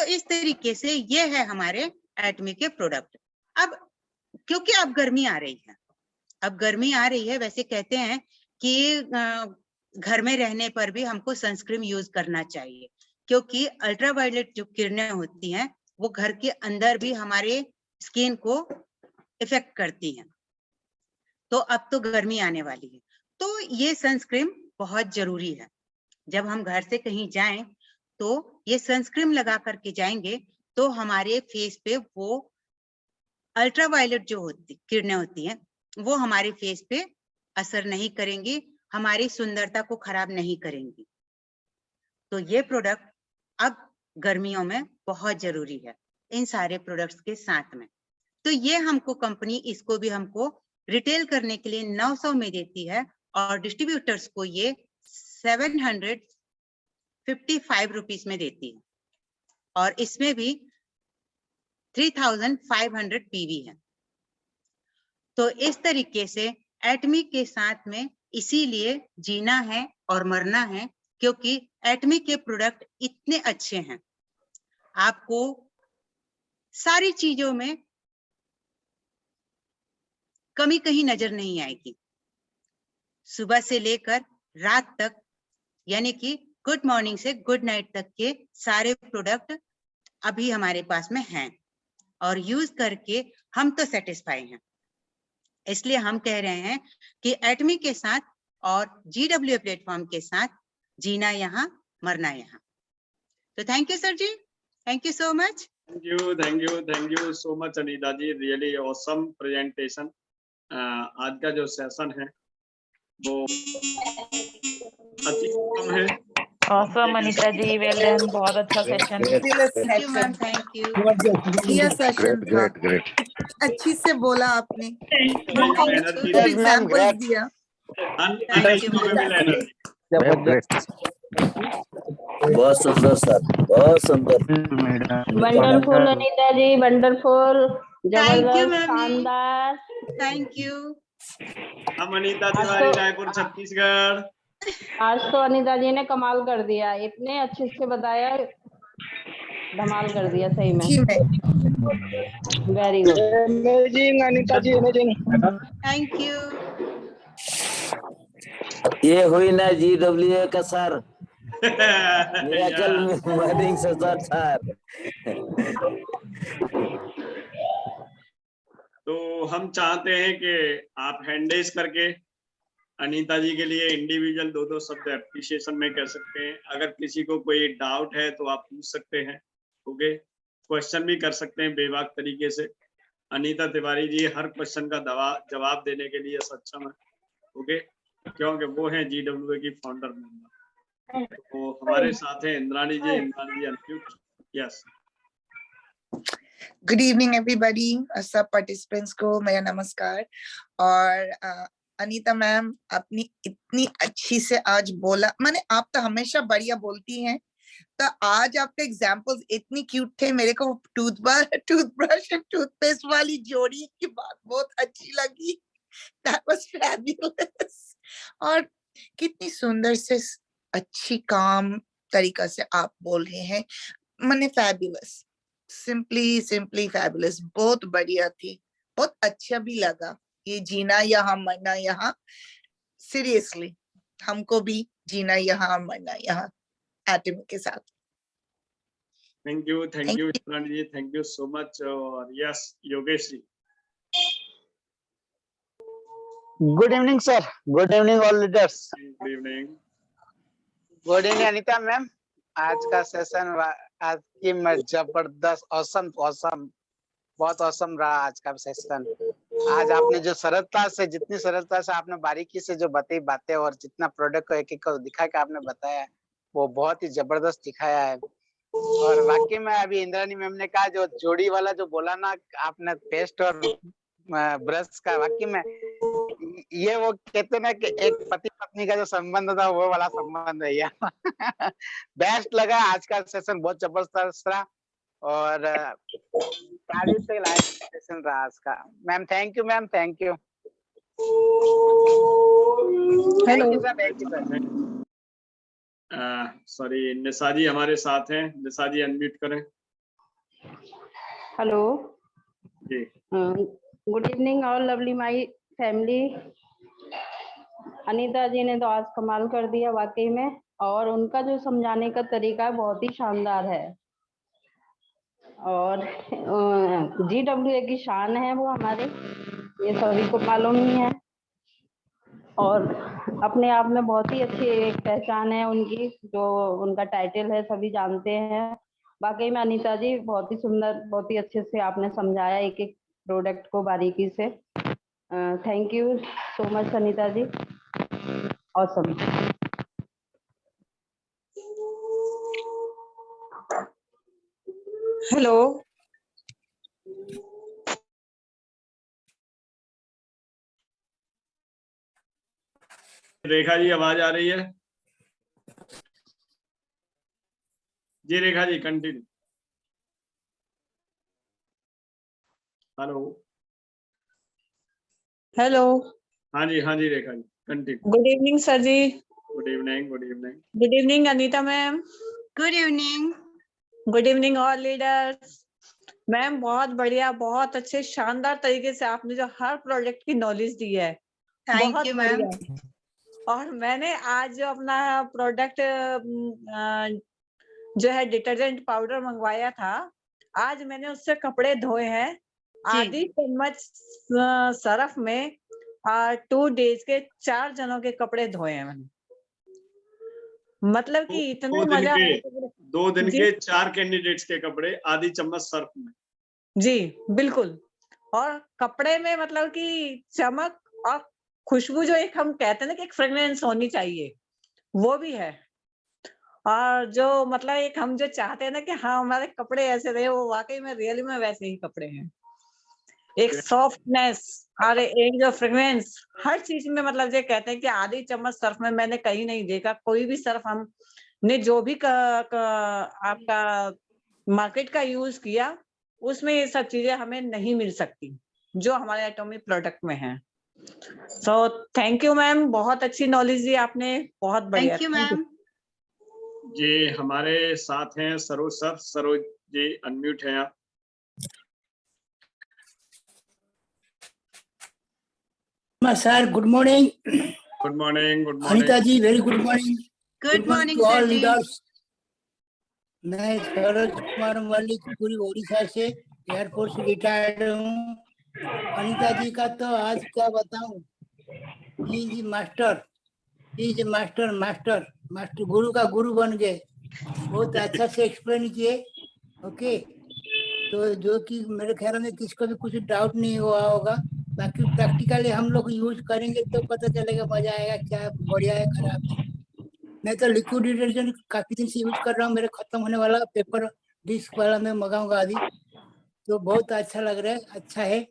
तो इस तरीके से ये है हमारे एटमी के प्रोडक्ट। अब क्योंकि अब गर्मी आ रही है, अब गर्मी आ रही है, वैसे कहते हैं कि घर में रहने पर भी हमको सनस्क्रीन यूज करना चाहिए, क्योंकि अल्ट्रावायलेट जो किरणें होती हैं वो घर के अंदर भी हमारे स्किन को इफेक्ट करती हैं। तो अब तो गर्मी आने वाली है, तो ये सनस्क्रीन बहुत जरूरी है। जब हम घर से कहीं जाएं तो ये सनस्क्रीन लगा करके जाएंगे तो हमारे फेस पे वो अल्ट्रावायलेट जो किरणें होती हैं वो हमारे फेस पे असर नहीं करेंगी, हमारी सुंदरता को खराब नहीं करेंगी। तो ये प्रोडक्ट अब गर्मियों में बहुत जरूरी है इन सारे प्रोडक्ट्स के साथ में। तो ये हमको कंपनी इसको भी हमको रिटेल करने के लिए 900 में देती है और डिस्ट्रीब्यूटर्स को ये 755 रुपीस में देती है, और इसमें भी 3500 पीवी है। तो इस तरीके से एटमी के साथ में इसीलिए जीना है और मरना है, क्योंकि एटमी के प्रोडक्ट इतने अच्छे हैं, आपको सारी चीजों में कमी कहीं नजर नहीं आएगी। सुबह से लेकर रात तक, यानी कि गुड मॉर्निंग से गुड नाइट तक के सारे प्रोडक्ट अभी हमारे पास में हैं और यूज करके हम तो सेटिस्फाई हैं। इसलिए हम कह रहे हैं कि एटमी के साथ और GWA प्लेटफॉर्म के साथ जीना यहाँ मरना यहाँ। तो thank you sir ji, thank you so much. Thank you so much Anita ji, really awesome presentation. आज का जो सेशन है वो अति उत्तम है। Awesome Anita ji, well done, बहुत अच्छा session. Thank you ma'am, thank you. ये सेशन था, ग्रेट अच्छी से बोला आपने, एनर्जी एग्जाम्पल्स दिया। बहुत सुंदर सर, बहुत सुंदर। Wonderful Anita ji, wonderful, thank you जबरदस्त, मैम, शानदार। Thank you. हम अनीता तिवारी, रायपुर छत्तीसगढ़। आज तो अनीता जी ने कमाल कर दिया, इतने अच्छे से बताया, धमाल कर दिया सही में। Very good, amazing Anita ji, amazing. Thank you. ये हुई ना GWA का सर, मिरेकल Yeah. मॉर्निंग से सर। तो हम चाहते हैं कि आप हैंडरेज करके अनीता जी के लिए इंडिविजुअल 2-2 शब्द एप्रिसिएशन में कह सकते हैं। अगर किसी को कोई डाउट है तो आप पूछ सकते हैं, ओके। क्वेश्चन भी कर सकते हैं बेबाक तरीके से। अनीता तिवारी जी हर क्वेश्चन का जवाब देने के लिए सक्षम है, ओके, क्योंकि वो हैं GWA की फाउंडर मेंबर। तो हमारे साथ हैं Indrani ji. Indrani ji unmute. Yes. Good evening everybody, सब पार्टिसिपेंट्स को मेरा नमस्कार। और अनीता मैम, आपने इतनी अच्छी से आज बोला, माने आप तो हमेशा बढ़िया बोलती हैं, तो आज आपके एग्जांपल्स इतनी क्यूट थे। मेरे को टूथब्रश और टूथपेस्ट वाली जोड़ी की बात बहुत अच्छी लगी। That was fabulous। और कितनी सुंदर से अच्छी काम तरीका से आप बोल रहे हैं, माने फैबुलस, सिंपली फैबुलस, बहुत बढ़िया थी, बहुत अच्छा भी लगा। ये जीना यहाँ मरना यहाँ, सीरियसली हमको भी जीना यहाँ मरना यहाँ एटमी के साथ। Thank you Indrani ji, thank you so much. और yes Yogesh ji. Good evening sir, good evening all leaders. Good evening. Good evening Anita ma'am. आज का सेशन आज की मैं जबरदस्त, ऑसम, बहुत ऑसम रहा आज का सेशन। आज आपने जो सरलता से, जितनी सरलता से आपने बारीकी से जो बताई बातें और जितना प्रोडक्ट को एक-एक को दिखा के आपने बताया, वो बहुत ही जबरदस्त दिखाया है। और वाकई में अभी इंद्राणी मैम ने कहा जो जोड़ी वाला जो बोला ना आपने, पेस्ट और ब्रश का, वाकई में ये वो कहते ना कि एक पति पत्नी का जो संबंध था वो वाला संबंध है यार। बेस्ट लगा आज का सेशन, बहुत जबरदस्त रहा और तारीफ से लायक सेशन रहा आज का। Ma'am thank you, ma'am thank you. Hello sir, thank you sir. Sorry, Nisha ji हमारे साथ हैं। निशा जी अनम्यूट करें। हेलो, जी good evening all lovely my family. Anita ji ने तो आज कमाल कर दिया वाकई में, और उनका जो समझाने का तरीका है बहुत ही शानदार है। और GWA की शान है वो हमारे, ये सभी को मालूम ही है। और अपने आप में बहुत ही अच्छी एक पहचान है उनकी, जो उनका टाइटल है सभी जानते हैं। वाकई में अनीता जी बहुत ही सुंदर, बहुत ही अच्छे से आपने समझाया एक एक प्रोडक्ट को बारीकी से। Thank you so much Anita ji, awesome. Hello, Rekha ji, आवाज आ रही है? जी Rekha ji continue. Hello. Hello, हाँ जी Rekha ji continue. Good evening sir ji. Good evening, good evening. Good evening Anita ma'am. Good evening. Good evening all leaders. Ma'am बहुत बढ़िया, बहुत अच्छे शानदार तरीके से आपने जो हर प्रोजेक्ट की नॉलेज दी है, थैंक बहुत यू मैम। बढ़िया। और मैंने आज जो अपना प्रोडक्ट जो है डिटर्जेंट पाउडर मंगवाया था, आज मैंने उससे कपड़े धोए हैं। जी। आधी चम्मच सरफ में 2 डेज के 4 जनों के कपड़े धोए हैं मैंने। मतलब कि इतना मजा आया। 2 दिन जी के 4 कैंडिडेट्स के कपड़े आधी चम्मच सर्फ में। जी बिल्कुल। और कपड़े में मतलब कि चमक और खुशबू, जो एक हम कहते हैं ना कि एक फ्रेग्रेंस होनी चाहिए, वो भी है। और जो मतलब एक हम जो चाहते हैं ना कि हाँ हमारे कपड़े ऐसे रहे, वो वाकई में रियली में वैसे ही कपड़े हैं। एक सॉफ्टनेस और एक जो फ्रेग्रेंस, हर चीज में मतलब जो कहते हैं कि आधी चम्मच सर्फ में मैंने कहीं नहीं देखा। कोई भी सर्फ हमने जो भी आपका मार्केट का यूज किया, उसमें ये सब चीजें हमें नहीं मिल सकती जो हमारे एटॉमिक प्रोडक्ट में है। सो थैंक यू मैम, बहुत अच्छी नॉलेज दी आपने, बहुत बढ़िया। Thank you ma'am. जी हमारे साथ हैं सरोज सर। सरोज जी अनम्यूट हैं आप। Sir, good morning. Good morning, good morning. Anita ji, very good morning. Good morning to sir all ji. leaders. मैं सरोज कुमार मलिक पूरी ओडिशा से एयरफोर्स से रिटायर्ड हूँ। अनीता जी का तो आज क्या बताऊं, इज मास्टर मास्टर मास्टर गुरु का गुरु बन गए। बहुत अच्छा से एक्सप्लेन किए। ओके, तो जो कि मेरे ख्याल में किसको भी कुछ डाउट नहीं हुआ होगा। बाकी प्रैक्टिकली हम लोग यूज करेंगे तो पता चलेगा, मजा आएगा, क्या बढ़िया है खराब है। मैं तो लिक्विड डिटर्जेंट काफी दिन से यूज कर रहा हूँ, मेरे खत्म होने वाला, पेपर डिस्क वाला मैं मंगाऊंगा अभी। तो बहुत अच्छा लग रहा है, अच्छा है।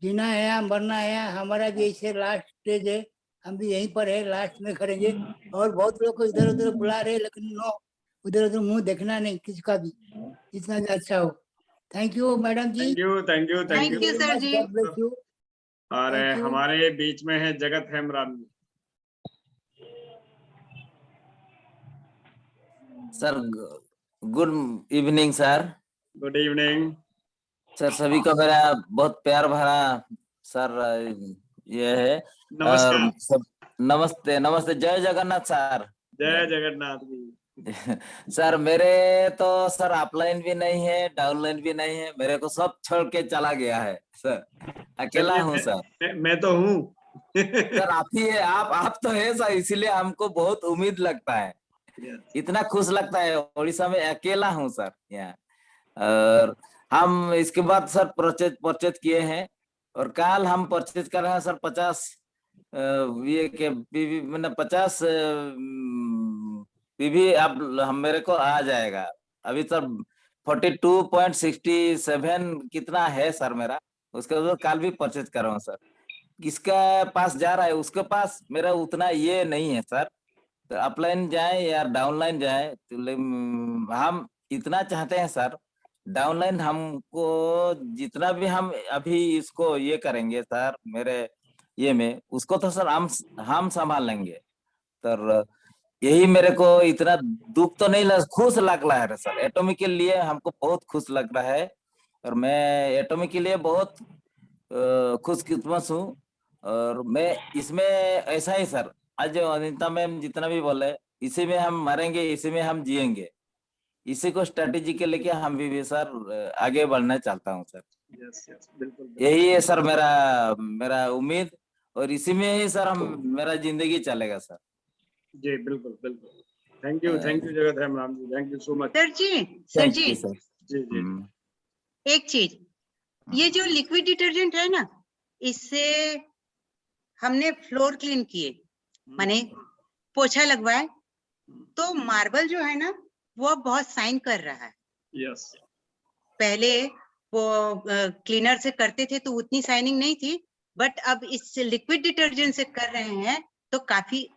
जीना है या मरना है, हमारा भी ऐसे लास्ट स्टेज है, हम भी यहीं पर है, लास्ट में करेंगे। और बहुत लोग को इधर उधर बुला रहे, लेकिन नो, उधर उधर मुंह देखना नहीं किसका भी, जितना भी अच्छा हो। Thank you madam ji. Thank you, thank you, thank thank you. You sir ji. God bless you. और Thank you. हमारे बीच में है Jagat Hemram ji. Sir good evening sir. Good evening sir सभी को मेरा बहुत प्यार भरा सर ये है। और नमस्कार। सब नमस्ते नमस्ते, जय जगन्नाथ सर। जय जगन्नाथ जी। सर मेरे तो सर अपलाइन भी नहीं है, डाउनलाइन भी नहीं है, मेरे को सब छोड़ के चला गया है सर, अकेला चलिए हूँ सर। मैं तो हूँ। सर आप ही है, आप तो है सर, इसीलिए हमको बहुत उम्मीद लगता है, इतना खुश लगता है। उड़ीसा में अकेला हूँ सर यहाँ। और हम इसके बाद सर परचेज किए हैं, और कल हम परचेज कर रहे हैं सर 50 ये के पीवी, मतलब 50 पीवी अब हम मेरे को आ जाएगा। अभी सर 42.67 कितना है सर मेरा, उसके बाद कल भी परचेज कर रहा हूँ सर। किसका पास जा रहा है उसके पास मेरा उतना ये नहीं है सर। तो अपलाइन जाए या डाउनलाइन जाए, तो हम इतना चाहते हैं सर, डाउनलाइन हमको जितना भी हम अभी इसको ये करेंगे सर, मेरे ये में उसको तो सर हम संभाल लेंगे सर। यही मेरे को इतना दुख तो नहीं लग, खुश लग रहा है सर। एटॉमिक के लिए हमको बहुत खुश लग रहा है और मैं एटॉमिक के लिए बहुत खुशकिस्मत हूँ। और मैं इसमें ऐसा ही सर, आज जो अनिता मैम जितना भी बोले, इसी में हम मरेंगे, इसी में हम जिएंगे, इसी को स्ट्रेटेजी के लेके हम भी सर आगे बढ़ना चाहता हूँ सर। यस यस, बिल्कुल बिल्कुल। यही है सर मेरा मेरा उम्मीद, और इसी में ही सर हम मेरा जिंदगी चलेगा सर। जी बिल्कुल बिल्कुल। Thank you Jagat Ram ji, thank you so much. Sir ji thank you sir. जी जी एक चीज, ये जो लिक्विड डिटर्जेंट है ना, इससे हमने फ्लोर क्लीन किए, माने पोछा लगवाए, तो मार्बल जो है ना वो अब बहुत शाइन कर रहा है। यस, पहले वो क्लीनर से करते थे तो उतनी शाइनिंग नहीं थी, बट अब इस लिक्विड डिटर्जेंट से कर रहे हैं तो काफी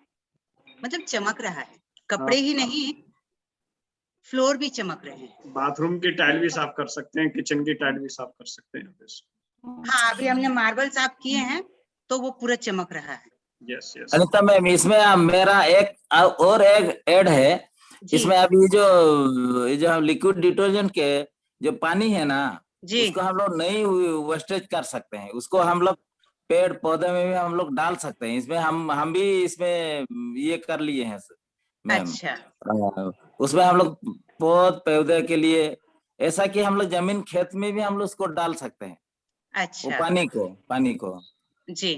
मतलब चमक रहा है। कपड़े ही नहीं, फ्लोर भी चमक रहे हैं। बाथरूम की टाइल भी साफ कर सकते हैं, किचन की टाइल भी साफ कर सकते हैं। हाँ, अभी हमने मार्बल साफ किए हैं तो वो पूरा चमक रहा है। Yes yes. अनिता मैम, इसमें मेरा एक और एक ऐड है। जी इसमें अभी ये जो हम लिक्विड डिटर्जेंट के जो पानी है ना, जी उसको हम लोग नहीं वेस्टेज कर सकते हैं, उसको हम लोग पेड़ पौधे में भी हम लोग डाल सकते हैं। इसमें हम भी इसमें ये कर लिए हैं मैम। अच्छा, उसमें हम लोग पौधे के लिए ऐसा कि हम लोग जमीन खेत में भी हम लोग उसको डाल सकते हैं, वो अच्छा पानी को जी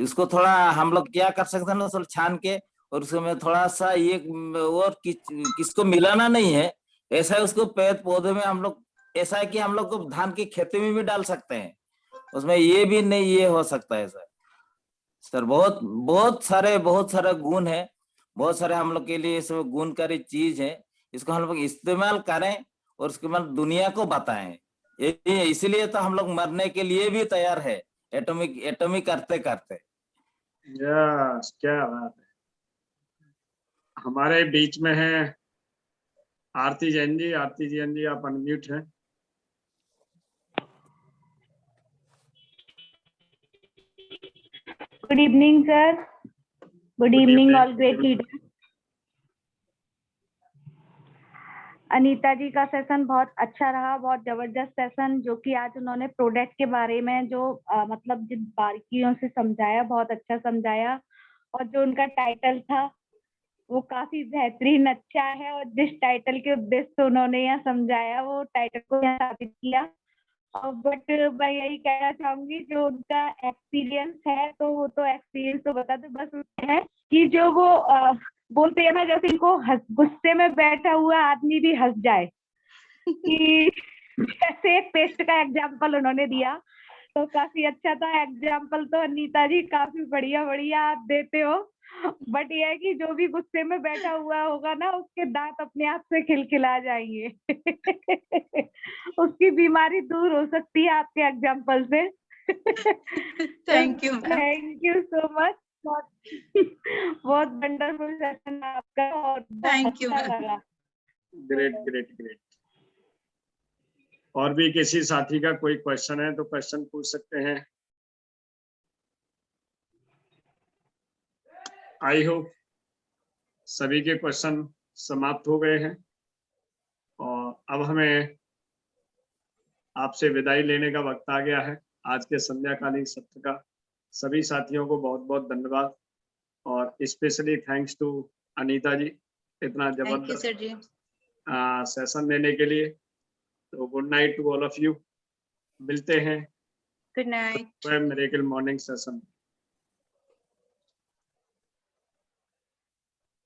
इसको थोड़ा हम लोग क्या कर सकते हैं ना, थोड़ा छान के, और उसमें थोड़ा सा ये और किसको मिलाना नहीं है, ऐसा है उसको पेड़ पौधे में हम लोग, ऐसा है कि हम लोग को धान की खेती में भी डाल सकते हैं, उसमें ये भी नहीं ये हो सकता है सर। सर बहुत सारे गुण है, बहुत सारे हम लोग के लिए इसमें गुणकारी चीज है, इसको हम लोग इस्तेमाल करें और उसके बाद दुनिया को बताएं। इसीलिए तो हम लोग मरने के लिए भी तैयार है, एटॉमिक करते करते। यस, क्या बात है। हमारे बीच में है आरती जैन जी। आरती जैन जी, आप अनम्यूट हैं। Good evening, sir. Good evening, all great leaders. Anita जी का सेशन बहुत अच्छा रहा, बहुत जबरदस्त सेशन, जो कि आज उन्होंने प्रोडक्ट के बारे में जो मतलब जिन बारीकियों से समझाया, बहुत अच्छा समझाया, और जो उनका टाइटल था वो काफी बेहतरीन अच्छा है, और जिस टाइटल के उद्देश्य से उन्होंने यहाँ समझाया वो टाइटल को यहाँ स्थापित किया। बट मैं यही कहना चाहूंगी, जो उनका एक्सपीरियंस है तो वो तो एक्सपीरियंस तो बता दो, बस है कि जो वो बोलते हैं ना, जैसे इनको गुस्से में बैठा हुआ आदमी भी हंस जाए, कि जैसे एक पेस्ट का एग्जाम्पल उन्होंने दिया तो काफी अच्छा था एग्जाम्पल। तो अनीता जी काफी बढ़िया बढ़िया आप देते हो, बट ये है कि जो भी गुस्से में बैठा हुआ होगा ना, उसके दांत अपने आप से खिलखिला जाएंगे उसकी बीमारी दूर हो सकती है आपके एग्जाम्पल से। Thank you thank you so much, बहुत वंडरफुल सेशन आपका, और थैंक यू अच्छा लगा। Great great great. और भी किसी साथी का कोई क्वेश्चन है तो क्वेश्चन पूछ सकते हैं। आई होप सभी के क्वेश्चन समाप्त हो गए हैं, और अब हमें आपसे विदाई लेने का वक्त आ गया है। आज के संध्याकालीन सत्र का सभी साथियों को बहुत बहुत धन्यवाद, और specially thanks to Anita ji, इतना थैंक यू जबरदस्त सर जी। सेशन देने के लिए। तो good night to all of you. मिलते हैं good night. Miracle morning session.